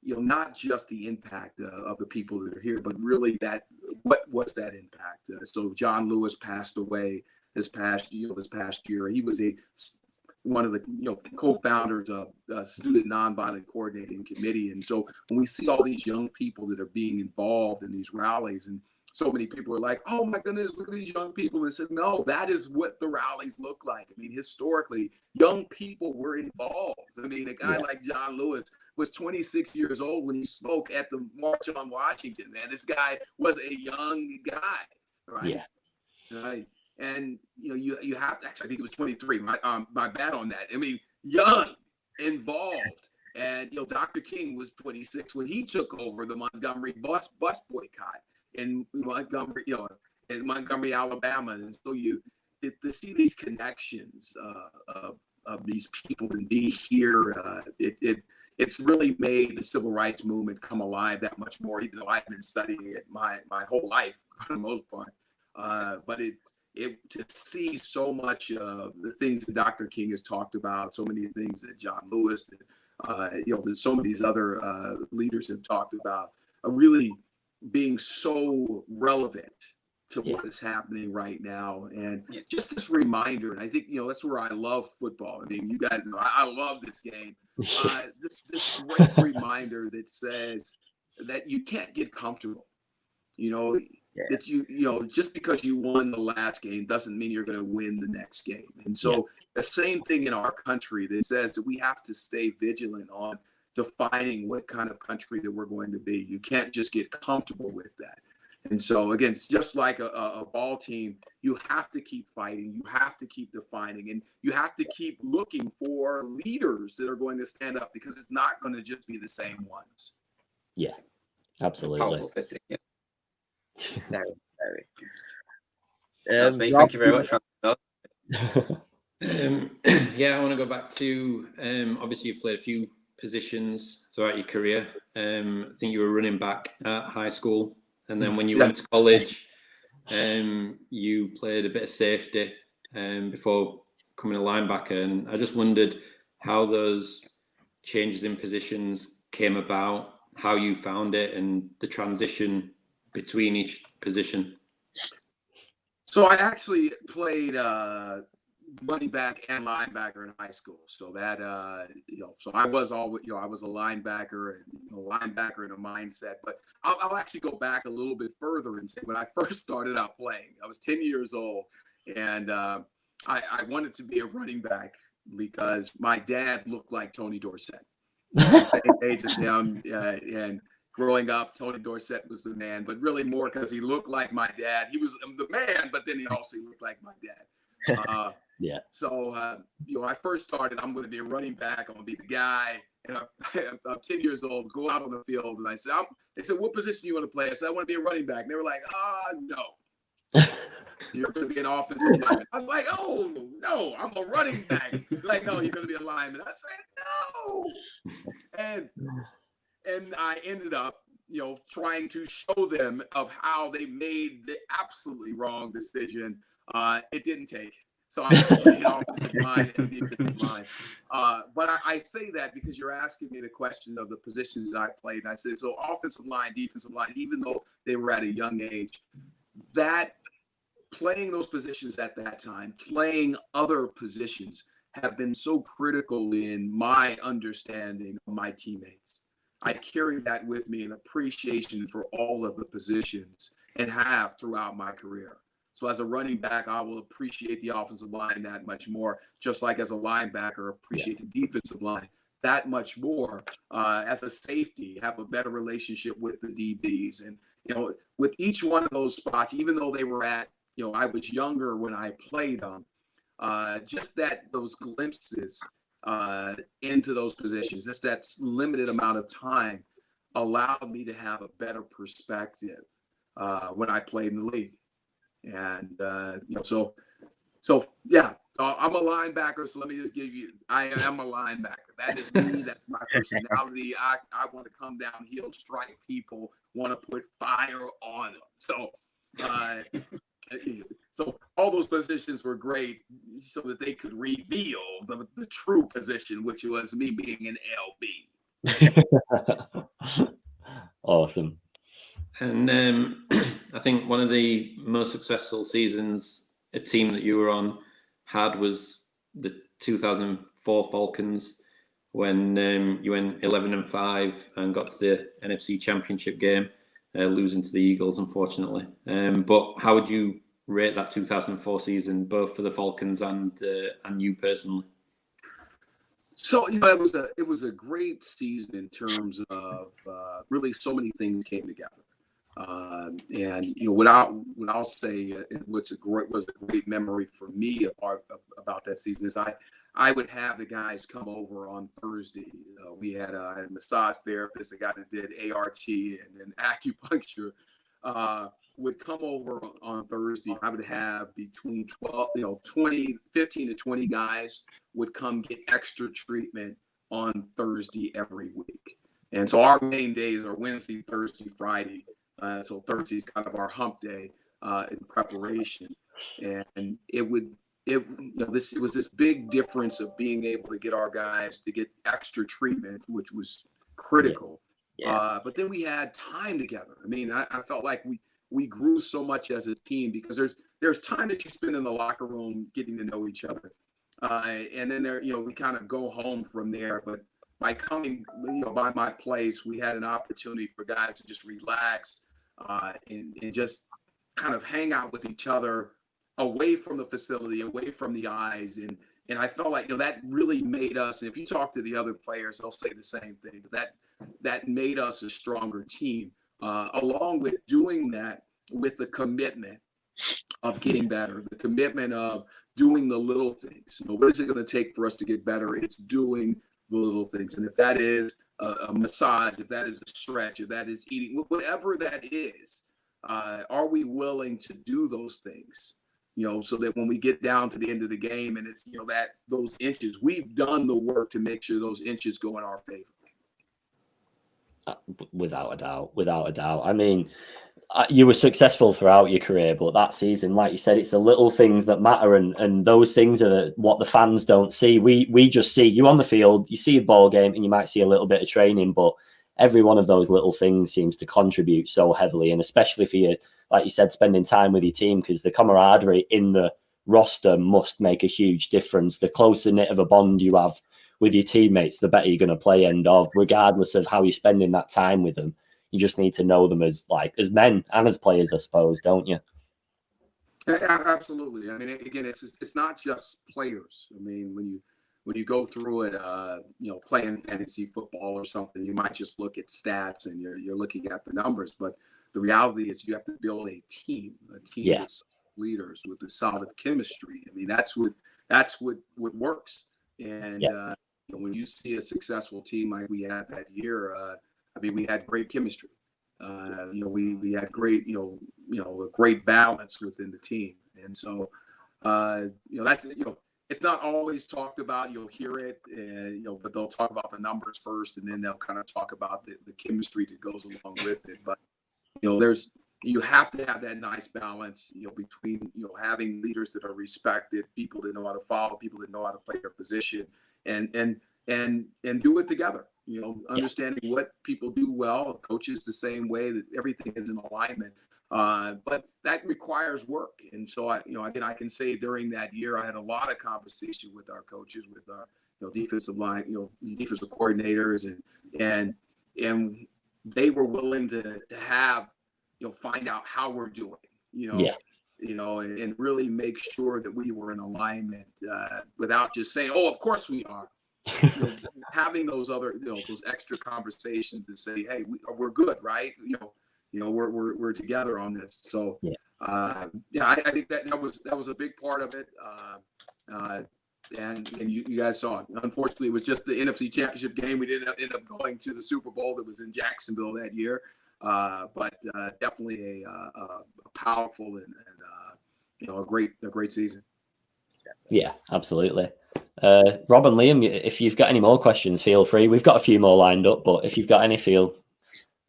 not just the impact of the people that are here, but really what was that impact? So John Lewis passed away this past year. He was one of the co-founders of Student Nonviolent Coordinating Committee. And so when we see all these young people that are being involved in these rallies, and so many people are like, oh my goodness, look at these young people. And said, no, that is what the rallies look like. I mean, historically, young people were involved. I mean, a guy like John Lewis was 26 years old when he spoke at the March on Washington, man. This guy was a young guy, right? Yeah. Right. And you have to, actually, I think it was 23. My bad on that. I mean, young, involved, and Dr. King was 26 when he took over the Montgomery bus boycott in Montgomery, in Montgomery, Alabama. And so to see these connections of these people and be here, it's really made the civil rights movement come alive that much more. Even though I've been studying it my whole life for the most part, but to see so much of the things that Dr. King has talked about, so many things that John Lewis, that so many of these other leaders have talked about, are really being so relevant to what is happening right now. And just this reminder, and I think, that's where I love football. I mean, you guys know, I love this game. This great reminder that says that you can't get comfortable, that just because you won the last game doesn't mean you're going to win the next game. And so the same thing in our country that says that we have to stay vigilant on defining what kind of country that we're going to be. You can't just get comfortable with that. And so, again, it's just like a ball team. You have to keep fighting. You have to keep defining. And you have to keep looking for leaders that are going to stand up, because it's not going to just be the same ones. Yeah, absolutely. Powerful city. Yeah. Very, very. That's me. Thank you very much. I want to go back to, obviously you've played a few positions throughout your career. I think you were running back at high school. And then when you went to college, you played a bit of safety before becoming a linebacker. And I just wondered how those changes in positions came about, how you found it, and the transition between each position. So I actually played running back and linebacker in high school. So that, so I was always, I was a linebacker and linebacker in a mindset. But I'll actually go back a little bit further and say when I first started out playing, I was 10 years old, and I wanted to be a running back because my dad looked like Tony Dorsett. Same age as him, and growing up, Tony Dorsett was the man, but really more because he looked like my dad. He was the man, but then he also looked like my dad. Yeah. So, I first started, I'm going to be a running back. I'm going to be the guy. And I'm 10 years old, go out on the field. And I said, they said, what position do you want to play? I said, I want to be a running back. And they were like, no. You're going to be an offensive lineman. I was like, oh, no, I'm a running back. Like, no, you're going to be a lineman. I said, no. And I ended up, trying to show them of how they made the absolutely wrong decision. It didn't take. So I'm playing offensive line and defensive line. But I say that because you're asking me the question of the positions that I played. And I said, so offensive line, defensive line, even though they were at a young age, that playing those positions at that time, playing other positions have been so critical in my understanding of my teammates. I carry that with me, an appreciation for all of the positions, and have throughout my career. So as a running back, I will appreciate the offensive line that much more, just like as a linebacker, appreciate the defensive line that much more. As a safety, have a better relationship with the DBs. And, with each one of those spots, even though they were at, I was younger when I played them, just those glimpses into those positions, just that limited amount of time allowed me to have a better perspective when I played in the league. And, so I'm a linebacker. So let me just give you, I am a linebacker. That is me. That's my personality. I want to come downhill, strike people, want to put fire on them. So, so all those positions were great so that they could reveal the true position, which was me being an LB. Awesome. And I think one of the most successful seasons a team that you were on had was the 2004 Falcons, when you went 11-5 and got to the NFC Championship game, losing to the Eagles, unfortunately. But how would you rate that 2004 season, both for the Falcons and you personally? So it was a great season in terms of really so many things came together. And what I'll say, was a great memory for me about that season is I would have the guys come over on Thursday. We had a massage therapist, a guy that did ART and then acupuncture, would come over on Thursday. I would have between 15 to 20 guys would come get extra treatment on Thursday every week. And so our main days are Wednesday, Thursday, Friday. So Thursday is kind of our hump day in preparation, and it was this big difference of being able to get our guys to get extra treatment, which was critical. Yeah. But then we had time together. I mean, I felt like we grew so much as a team because there's time that you spend in the locker room getting to know each other, and then we kind of go home from there. But by coming by my place, we had an opportunity for guys to just relax. And just kind of hang out with each other away from the facility, away from the eyes. And I felt like, that really made us, and if you talk to the other players, they'll say the same thing, that made us a stronger team, along with doing that with the commitment of getting better, the commitment of doing the little things. What is it going to take for us to get better? It's doing the little things. And if that is a massage, if that is a stretch, if that is eating, whatever that is, are we willing to do those things? So that when we get down to the end of the game and it's, that those inches, we've done the work to make sure those inches go in our favor. Without a doubt. I mean, you were successful throughout your career, but that season, like you said, it's the little things that matter, and those things are what the fans don't see. We just see you on the field, you see a ball game, and you might see a little bit of training, but every one of those little things seems to contribute so heavily, and especially for you, like you said, spending time with your team, because the camaraderie in the roster must make a huge difference. The closer knit of a bond you have with your teammates, the better you're going to play end of, regardless of how you're spending that time with them. You just need to know them as men and as players, I suppose, don't you? Absolutely. I mean, again, it's not just players. I mean, when you go through it, playing fantasy football or something, you might just look at stats and you're looking at the numbers. But the reality is, you have to build a team with leaders with a solid chemistry. I mean, that's what works. And when you see a successful team like we had that year, we had great chemistry. We had great, a great balance within the team. And so, that's, it's not always talked about. You'll hear it, and, but they'll talk about the numbers first, and then they'll kind of talk about the chemistry that goes along with it. But, you have to have that nice balance, between, having leaders that are respected, people that know how to follow, people that know how to play their position, and do it together. Understanding what people do well, coaches the same way, that everything is in alignment. But that requires work. And so I can say during that year, I had a lot of conversation with our coaches, with our, defensive line, defensive coordinators, and they were willing to have, find out how we're doing, and really make sure that we were in alignment, without just saying, oh, of course we are. Having those other, those extra conversations and say, hey, we're good, right? We're together on this. So, I think that was a big part of it. And you guys saw it. Unfortunately, it was just the NFC Championship game. We didn't end up going to the Super Bowl that was in Jacksonville that year. But definitely a powerful and a great season. Yeah, absolutely. Rob and Liam, if you've got any more questions, feel free. We've got a few more lined up, but if you've got any, feel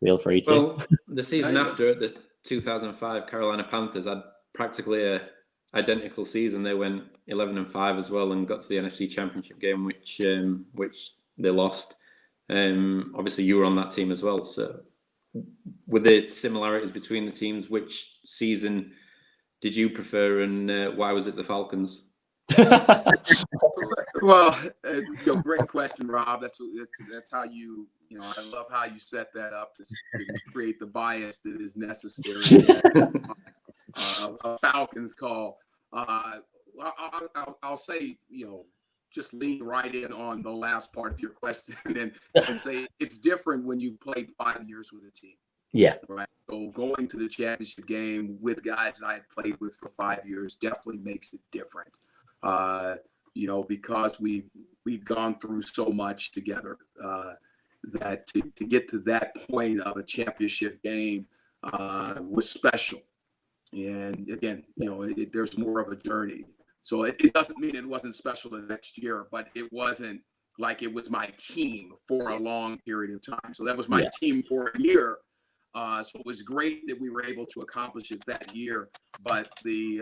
free to. Well, the season after, the 2005 Carolina Panthers had practically a identical season. They went 11-5 as well and got to the NFC Championship game, which they lost. Obviously, you were on that team as well. So, with the similarities between the teams, which season did you prefer, and why was it the Falcons? Well, great question, Rob. That's how you I love how you set that up to create the bias that is necessary. A Falcons call. I'll say, just lean right in on the last part of your question and say it's different when you've played 5 years with a team. Yeah. Right. So going to the championship game with guys I had played with for 5 years definitely makes it different. Because we've gone through so much together, that to get to that point of a championship game was special. And again, there's more of a journey. So it doesn't mean it wasn't special the next year, but it wasn't like it was my team for a long period of time. So that was my team for a year. So it was great that we were able to accomplish it that year. But the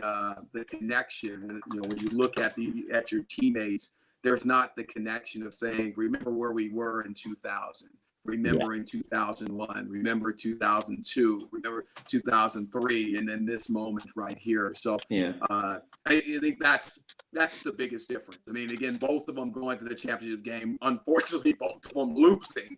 connection, when you look at your teammates, there's not the connection of saying, remember where we were in 2000, remember in 2001, remember 2002, remember 2003, and then this moment right here. So I think that's the biggest difference. I mean, again, both of them going to the championship game, unfortunately, both of them losing.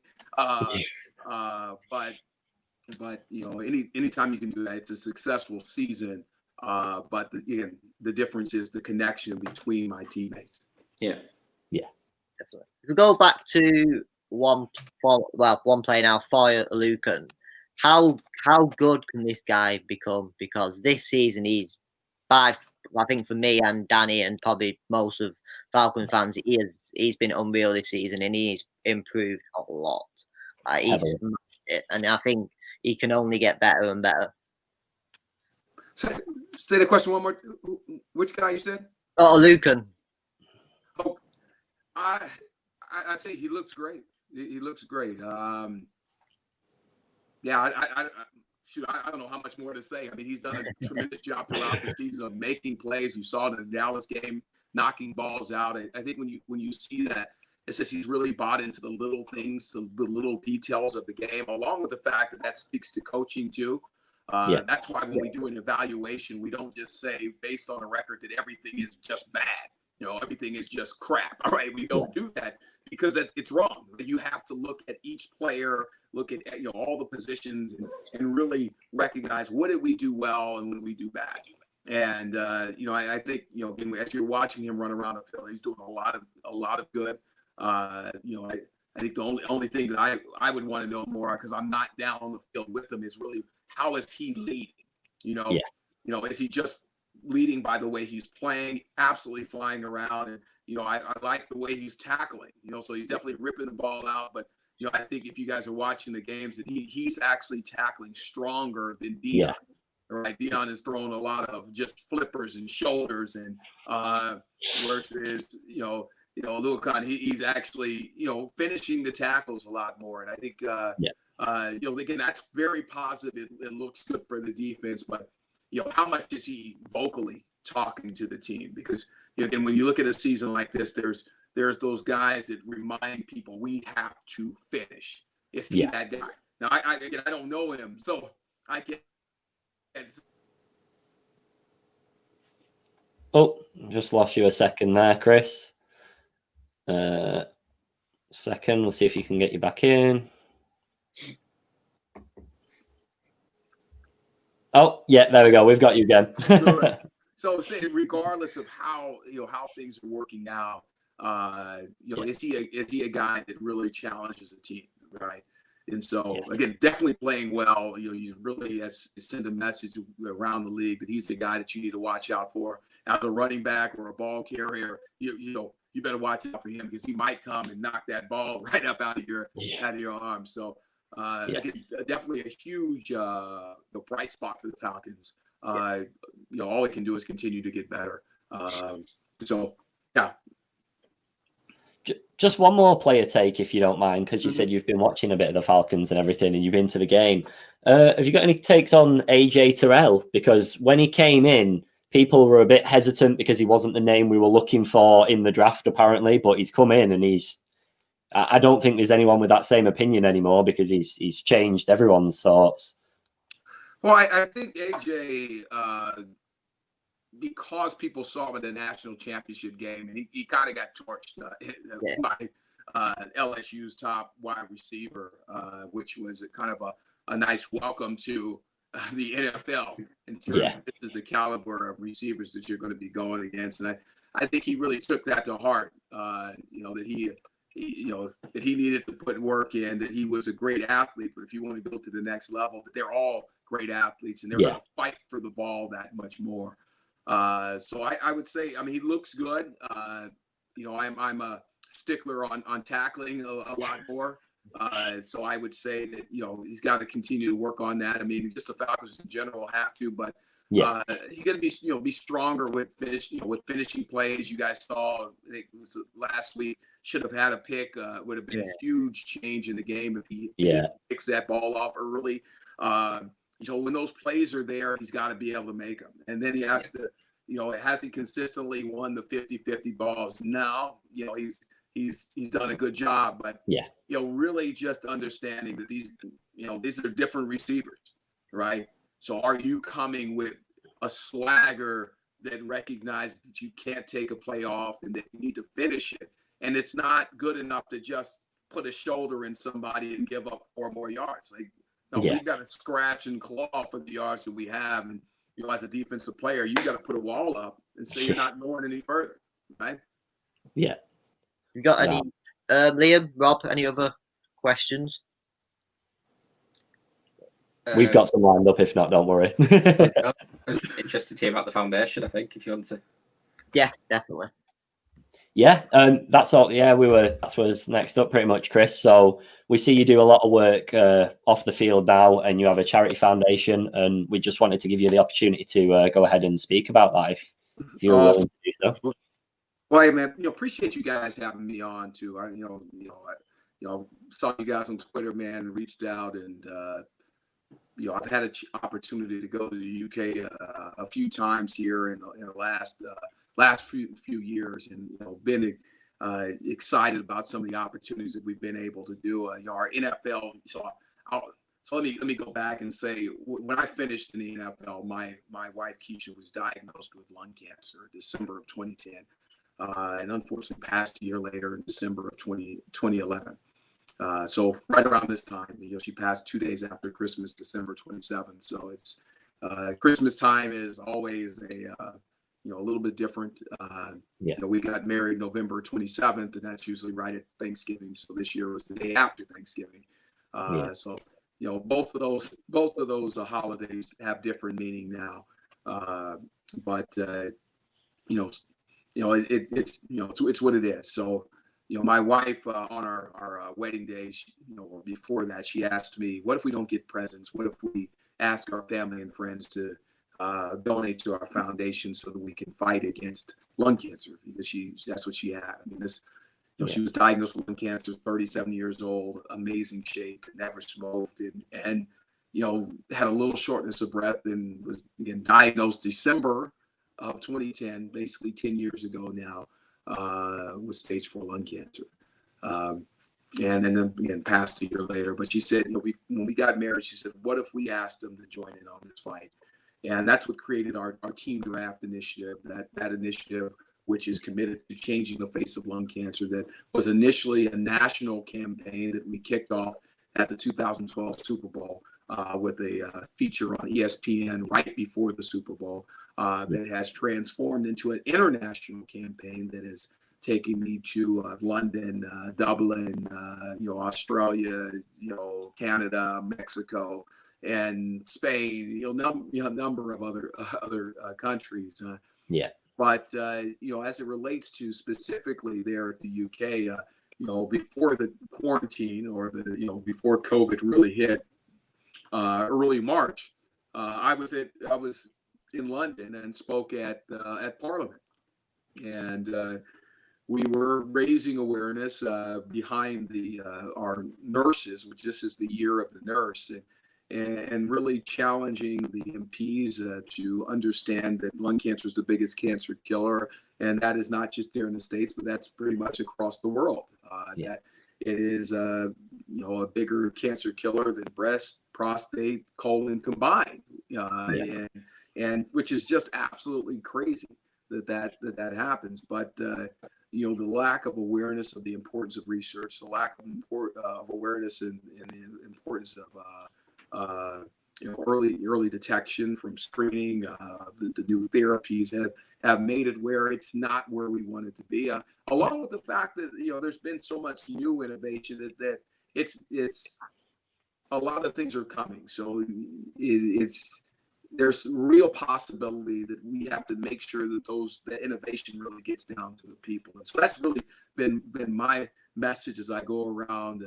But anytime you can do that, it's a successful season. But the difference is the connection between my teammates. Yeah, definitely. If we go back to one play now, Falcon. How good can this guy become? Because this season I think for me and Danny and probably most of Falcon fans, he's been unreal this season and he's improved a lot. He's smashed it, and I think he can only get better and better. Say the question one more. Which guy you said? Oh, Lucan. Oh, I'd say he looks great. He looks great. I don't know how much more to say. I mean, he's done a tremendous job throughout the season of making plays. You saw it in the Dallas game, knocking balls out. I think when you see that, it says he's really bought into the little things, the little details of the game, along with the fact that speaks to coaching too. That's why when we do an evaluation, we don't just say based on a record that everything is just bad. Everything is just crap. All right, we don't do that because it's wrong. You have to look at each player, look at all the positions, and really recognize what did we do well and what did we do bad. And I think again, as you're watching him run around the field, he's doing a lot of good. I think the only thing that I would want to know more, because I'm not down on the field with him, is really how is he leading? Is he just leading by the way he's playing, absolutely flying around? And I like the way he's tackling. So he's definitely ripping the ball out. But I think if you guys are watching the games, that he's actually tackling stronger than Dion. Yeah. Right, Dion is throwing a lot of just flippers and shoulders, and versus Lucan, he's actually finishing the tackles a lot more. And I think again, that's very positive. It looks good for the defense, but how much is he vocally talking to the team? Because again, when you look at a season like this, there's those guys that remind people we have to finish. Is he that guy? Now I don't know him, so I can. Oh, just lost you a second there, Chris. Second, we'll see if you can get you back in. Oh, yeah, there we go. We've got you again. So, regardless of how things are working out, is he a guy that really challenges the team, right? And so, again, definitely playing well. You really has sent a message around the league that he's the guy that you need to watch out for as a running back or a ball carrier. You better watch out for him, because he might come and knock that ball right up out of your arm. So, again, definitely a huge bright spot for the Falcons. All it can do is continue to get better. Just one more player take, if you don't mind, because you said you've been watching a bit of the Falcons and everything, and you've been to the game. Have you got any takes on AJ Terrell? Because when he came in, people were a bit hesitant because he wasn't the name we were looking for in the draft, apparently. But he's come in, and I don't think there's anyone with that same opinion anymore, because he's changed everyone's thoughts. Well, I think AJ, because people saw him in the national championship game, and he kind of got torched by LSU's top wide receiver, which was kind of a nice welcome to the NFL in terms of this is the caliber of receivers that you're going to be going against. And I think he really took that to heart, that he needed to put work in, that he was a great athlete, but if you want to go to the next level, that they're all great athletes, and they're going to fight for the ball that much more. So I would say, he looks good. I'm a stickler on tackling a lot more. So I would say that, he's got to continue to work on that. Just the Falcons in general have to, but he's going to be stronger with finishing plays. You guys saw, I think it was last week, should have had a pick. Would have been a huge change in the game if he picks that ball off early. When those plays are there, he's got to be able to make them. And then he has to, has he consistently won the 50-50 balls? No, he's done a good job, but really just understanding that these are different receivers, right? So are you coming with a slagger that recognizes that you can't take a play off and that you need to finish it? And it's not good enough to just put a shoulder in somebody and give up 4 more yards. We've got to scratch and claw for the yards that we have. And, as a defensive player, you got to put a wall up and say you're not going any further, right? Yeah. You got any, Liam, Rob, any other questions? We've got some lined up. If not, don't worry. I was interested to hear about the foundation, I think, if you want to. Yeah, definitely. Yeah, that's all. Yeah, that's what's next up, pretty much, Chris. So we see you do a lot of work off the field now, and you have a charity foundation, and we just wanted to give you the opportunity to go ahead and speak about that if you're willing to do so. Well, hey, man, appreciate you guys having me on too. I saw you guys on Twitter, man, reached out, and I've had an opportunity to go to the UK a few times here in the last few years, and been excited about some of the opportunities that we've been able to do. Our NFL, so So let me go back and say, when I finished in the NFL, my wife Keisha was diagnosed with lung cancer in December of 2010, and unfortunately passed a year later in December of 2011. So right around this time, she passed 2 days after Christmas, December 27th. So it's Christmas time is always a little bit different. We got married November 27th, and that's usually right at Thanksgiving. So this year was the day after Thanksgiving. So both of those holidays have different meaning now. It's what it is. So my wife on our wedding day, or before that, she asked me, what if we don't get presents? What if we ask our family and friends to donate to our foundation so that we can fight against lung cancer? Because that's what she had. I mean, she was diagnosed with lung cancer, 37 years old, amazing shape, never smoked, and had a little shortness of breath, and was again diagnosed December of 2010, basically 10 years ago now, with stage 4 lung cancer. And then again passed a year later. But she said, when we got married, she said, what if we asked them to join in on this fight? And that's what created our Team Draft initiative, that initiative, which is committed to changing the face of lung cancer, that was initially a national campaign that we kicked off at the 2012 Super Bowl with a feature on ESPN right before the Super Bowl that has transformed into an international campaign that is taking me to London, Dublin, Australia, Canada, Mexico, and Spain, number of other countries. But as it relates to specifically there at the UK, before the quarantine or before COVID really hit, early March, I was in London and spoke at Parliament, and we were raising awareness behind our nurses, which this is the year of the nurse, and really challenging the MPs to understand that lung cancer is the biggest cancer killer, and that is not just here in the States, but that's pretty much across the world. That it is a bigger cancer killer than breast, prostate, colon combined, and which is just absolutely crazy that happens. But the lack of awareness of the importance of research, the lack of awareness and the importance of early detection from screening, the new therapies have made it where it's not where we want it to be. Along with the fact that there's been so much new innovation that it's a lot of things are coming. So there's real possibility that we have to make sure that that innovation really gets down to the people. And so that's really been my message as I go around,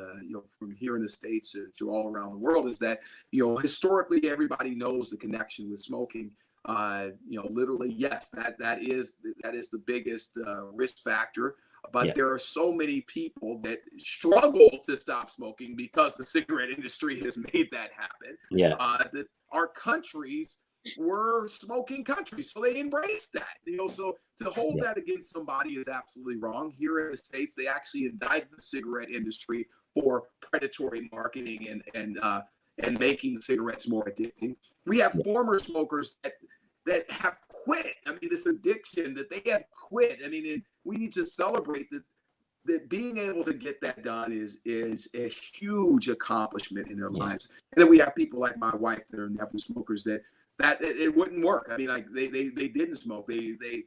from here in the States to all around the world, is that, historically everybody knows the connection with smoking. Literally, yes, that is the biggest risk factor. But there are so many people that struggle to stop smoking because the cigarette industry has made that happen. That our countries were smoking countries, so they embraced that. So to hold that against somebody is absolutely wrong. Here in the States, they actually indicted the cigarette industry for predatory marketing and making cigarettes more addicting. We have former smokers that have quit. I mean, this addiction that they have quit. I mean, we need to celebrate that being able to get that done is a huge accomplishment in their lives. And then we have people like my wife that are never smokers that it wouldn't work. I mean, like they didn't smoke. They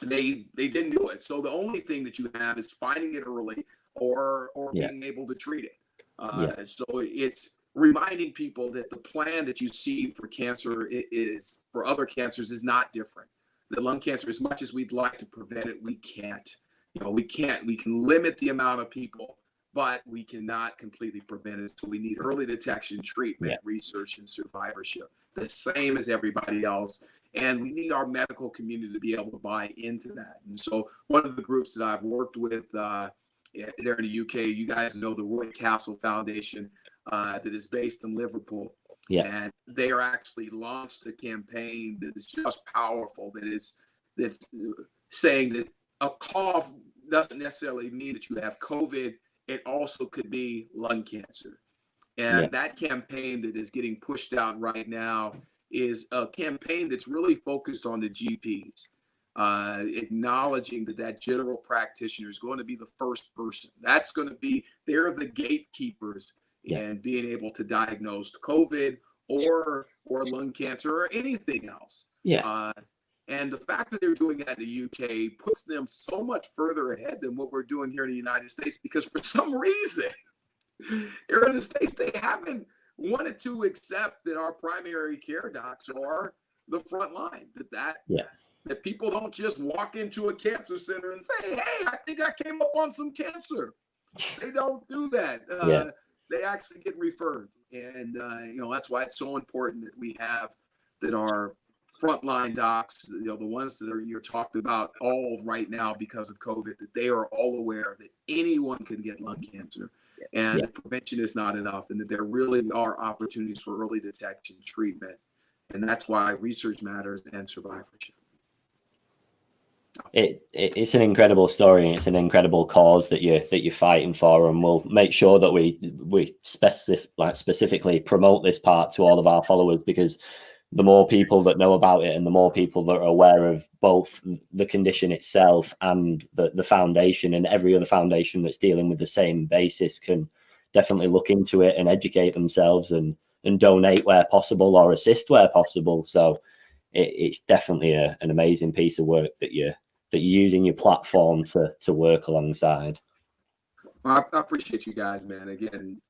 didn't do it. So the only thing that you have is finding it early or being able to treat it. So it's reminding people that the plan that you see for cancer is for other cancers is not different. The lung cancer, as much as we'd like to prevent it, we can't. We can't. We can limit the amount of people, but we cannot completely prevent it. So we need early detection, treatment, research, and survivorship, the same as everybody else. And we need our medical community to be able to buy into that. And so one of the groups that I've worked with there in the UK, you guys know the Roy Castle Foundation that is based in Liverpool. And they are actually launched a campaign that is just powerful, that's saying that a cough doesn't necessarily mean that you have COVID. It also could be lung cancer. And that campaign that is getting pushed out right now is a campaign that's really focused on the GPs, acknowledging that general practitioner is going to be the first person. That's going to be, they're the gatekeepers in being able to diagnose COVID or lung cancer or anything else. And the fact that they're doing that in the UK puts them so much further ahead than what we're doing here in the United States, because for some reason, here in the States, they haven't wanted to accept that our primary care docs are the front line, that people don't just walk into a cancer center and say, hey, I think I came up on some cancer. They don't do that. They actually get referred. And, that's why it's so important that we have that our frontline docs, the ones that you're talked about all right now because of COVID, that they are all aware that anyone can get lung cancer. And that prevention is not enough, and that there really are opportunities for early detection and treatment. And that's why research matters and survivorship. It's an incredible story, and it's an incredible cause that you're fighting for, and we'll make sure that we specifically promote this part to all of our followers, because the more people that know about it and the more people that are aware of both the condition itself and the foundation, and every other foundation that's dealing with the same basis can definitely look into it and educate themselves and donate where possible or assist where possible. So it's definitely an amazing piece of work that you're using your platform to work alongside. Well, I appreciate you guys, man. Again,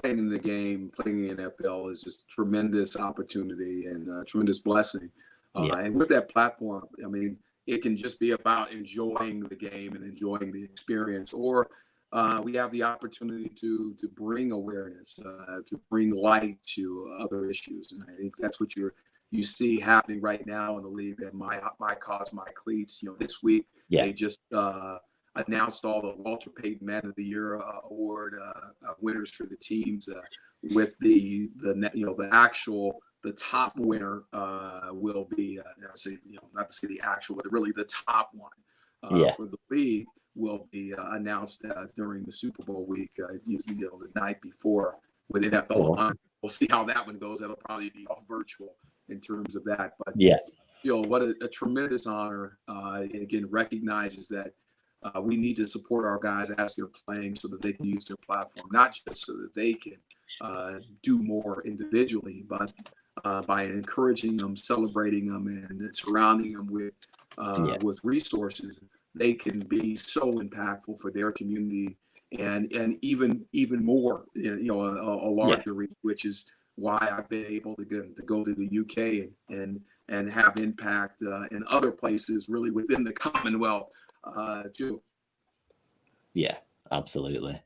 playing in the game, playing in the NFL is just a tremendous opportunity and a tremendous blessing. And with that platform, I mean, it can just be about enjoying the game and enjoying the experience, or we have the opportunity to bring awareness, to bring light to other issues. And I think that's what you see happening right now in the league, that my cause, my cleats. This week they just announced all the Walter Payton Man of the Year award winners for the teams, with the top winner will be not to say the actual, but really the top one for the league will be announced during the Super Bowl week, the night before with NFL. We'll see how that one goes. That'll probably be all virtual in terms of that, but what a tremendous honor, and again recognizes that we need to support our guys as they're playing, so that they can use their platform, not just so that they can do more individually, but by encouraging them, celebrating them, and surrounding them with resources, they can be so impactful for their community, and even more, a larger reach, which is why I've been able to go to the UK and have impact in other places, really within the Commonwealth. Too. Yeah, absolutely.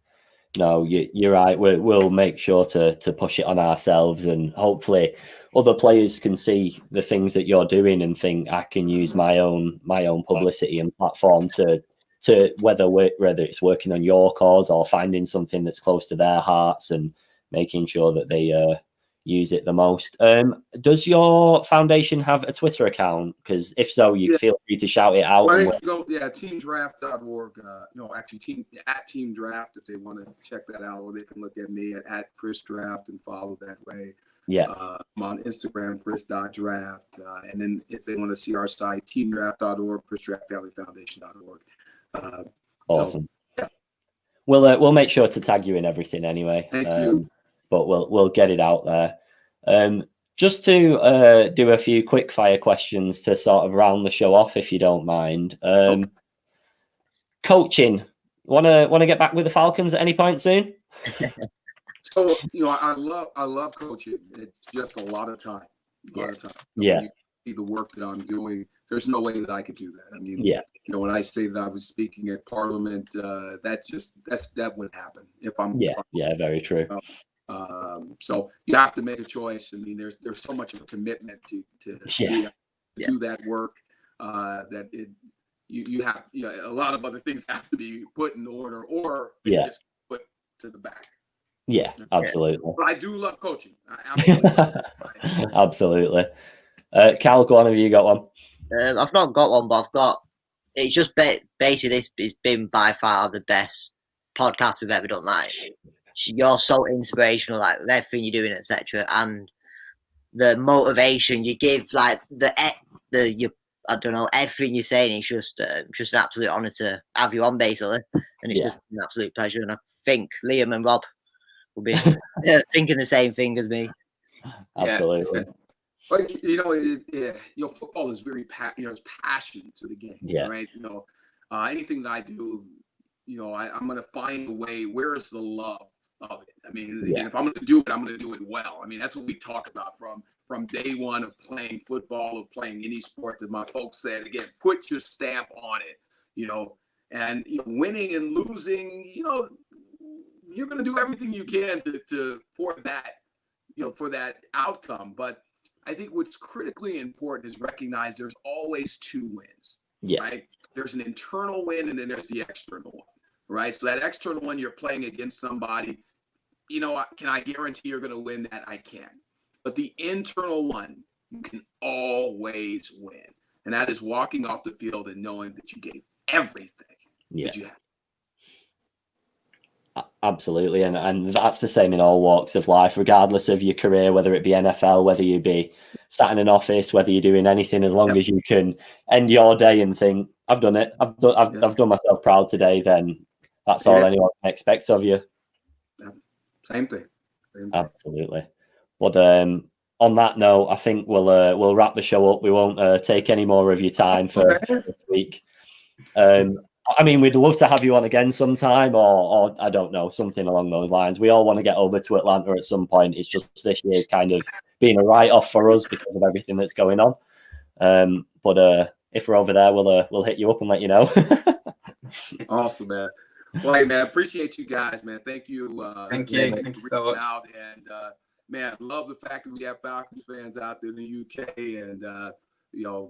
No, you're right. We'll make sure to push it on ourselves, and hopefully other players can see the things that you're doing and think, I can use my own publicity and platform to whether it's working on your cause or finding something that's close to their hearts and making sure that they use it the most. Does your foundation have a Twitter account? Because if so, you feel free to shout it out. Well, teamdraft.org. Actually, team draft, if they want to check that out, or they can look at me at Chris Draft and follow that way. I'm on Instagram, Chris.draft. And then if they want to see our site, teamdraft.org, ChrisDraftFamilyFoundation.org. Awesome. So, we'll make sure to tag you in everything anyway. Thank you. But we'll get it out there. Just to do a few quick fire questions to sort of round the show off, if you don't mind. Coaching, want to get back with the Falcons at any point soon? So I love coaching. It's just a lot of time. You see the work that I'm doing. There's no way that I could do that. I mean, when I say that I was speaking at Parliament, that wouldn't happen if I'm. Very true. So you have to make a choice. I mean, there's so much of a commitment to do that work that you have a lot of other things have to be put in order, or just put to the back. Yeah, absolutely. But I do love coaching. Absolutely. Absolutely. Cal, go on. Have you got one? I've not got one, but I've got. It's just basically this has been by far the best podcast we've ever done. Like, you're so inspirational, like with everything you're doing, etc. And the motivation you give, like I don't know, everything you're saying is just an absolute honour to have you on, basically. And it's just an absolute pleasure. And I think Liam and Rob will be thinking the same thing as me. Absolutely. But football is very it's passion to the game, right? Anything that I do, I'm going to find a way. Where is the love of it? I mean, and if I'm going to do it, I'm going to do it well. I mean, that's what we talk about from day one of playing football, of playing any sport. That my folks said, again, put your stamp on it, and winning and losing, you're going to do everything you can for that outcome. But I think what's critically important is recognize there's always two wins, right? There's an internal win and then there's the external one, right? So that external one, you're playing against somebody, can I guarantee you're going to win that? I can. But the internal one, you can always win. And that is walking off the field and knowing that you gave everything that you had. Absolutely, and that's the same in all walks of life, regardless of your career, whether it be NFL, whether you be sat in an office, whether you're doing anything, as long as you can end your day and think, I've done it, I've done myself proud today, then that's all anyone can expect of you. Same thing. Absolutely. But on that note, I think we'll wrap the show up. We won't take any more of your time for this week. I mean, we'd love to have you on again sometime, or I don't know, something along those lines. We all want to get over to Atlanta at some point. It's just this year's kind of been a write-off for us because of everything that's going on. But if we're over there, we'll hit you up and let you know. Awesome, man. Well, hey, man, I appreciate you guys, man. Thank you. Thank you so much. And man, love the fact that we have Falcons fans out there in the UK, and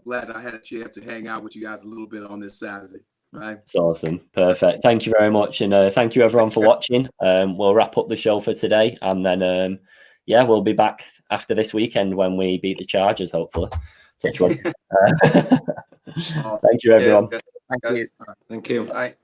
glad I had a chance to hang out with you guys a little bit on this Saturday. Right. It's awesome. Perfect. Thank you very much. And thank you everyone for watching. We'll wrap up the show for today. And then, we'll be back after this weekend when we beat the Chargers, hopefully. Such one. Awesome. Thank you, everyone. Thank you. Thank you. Bye.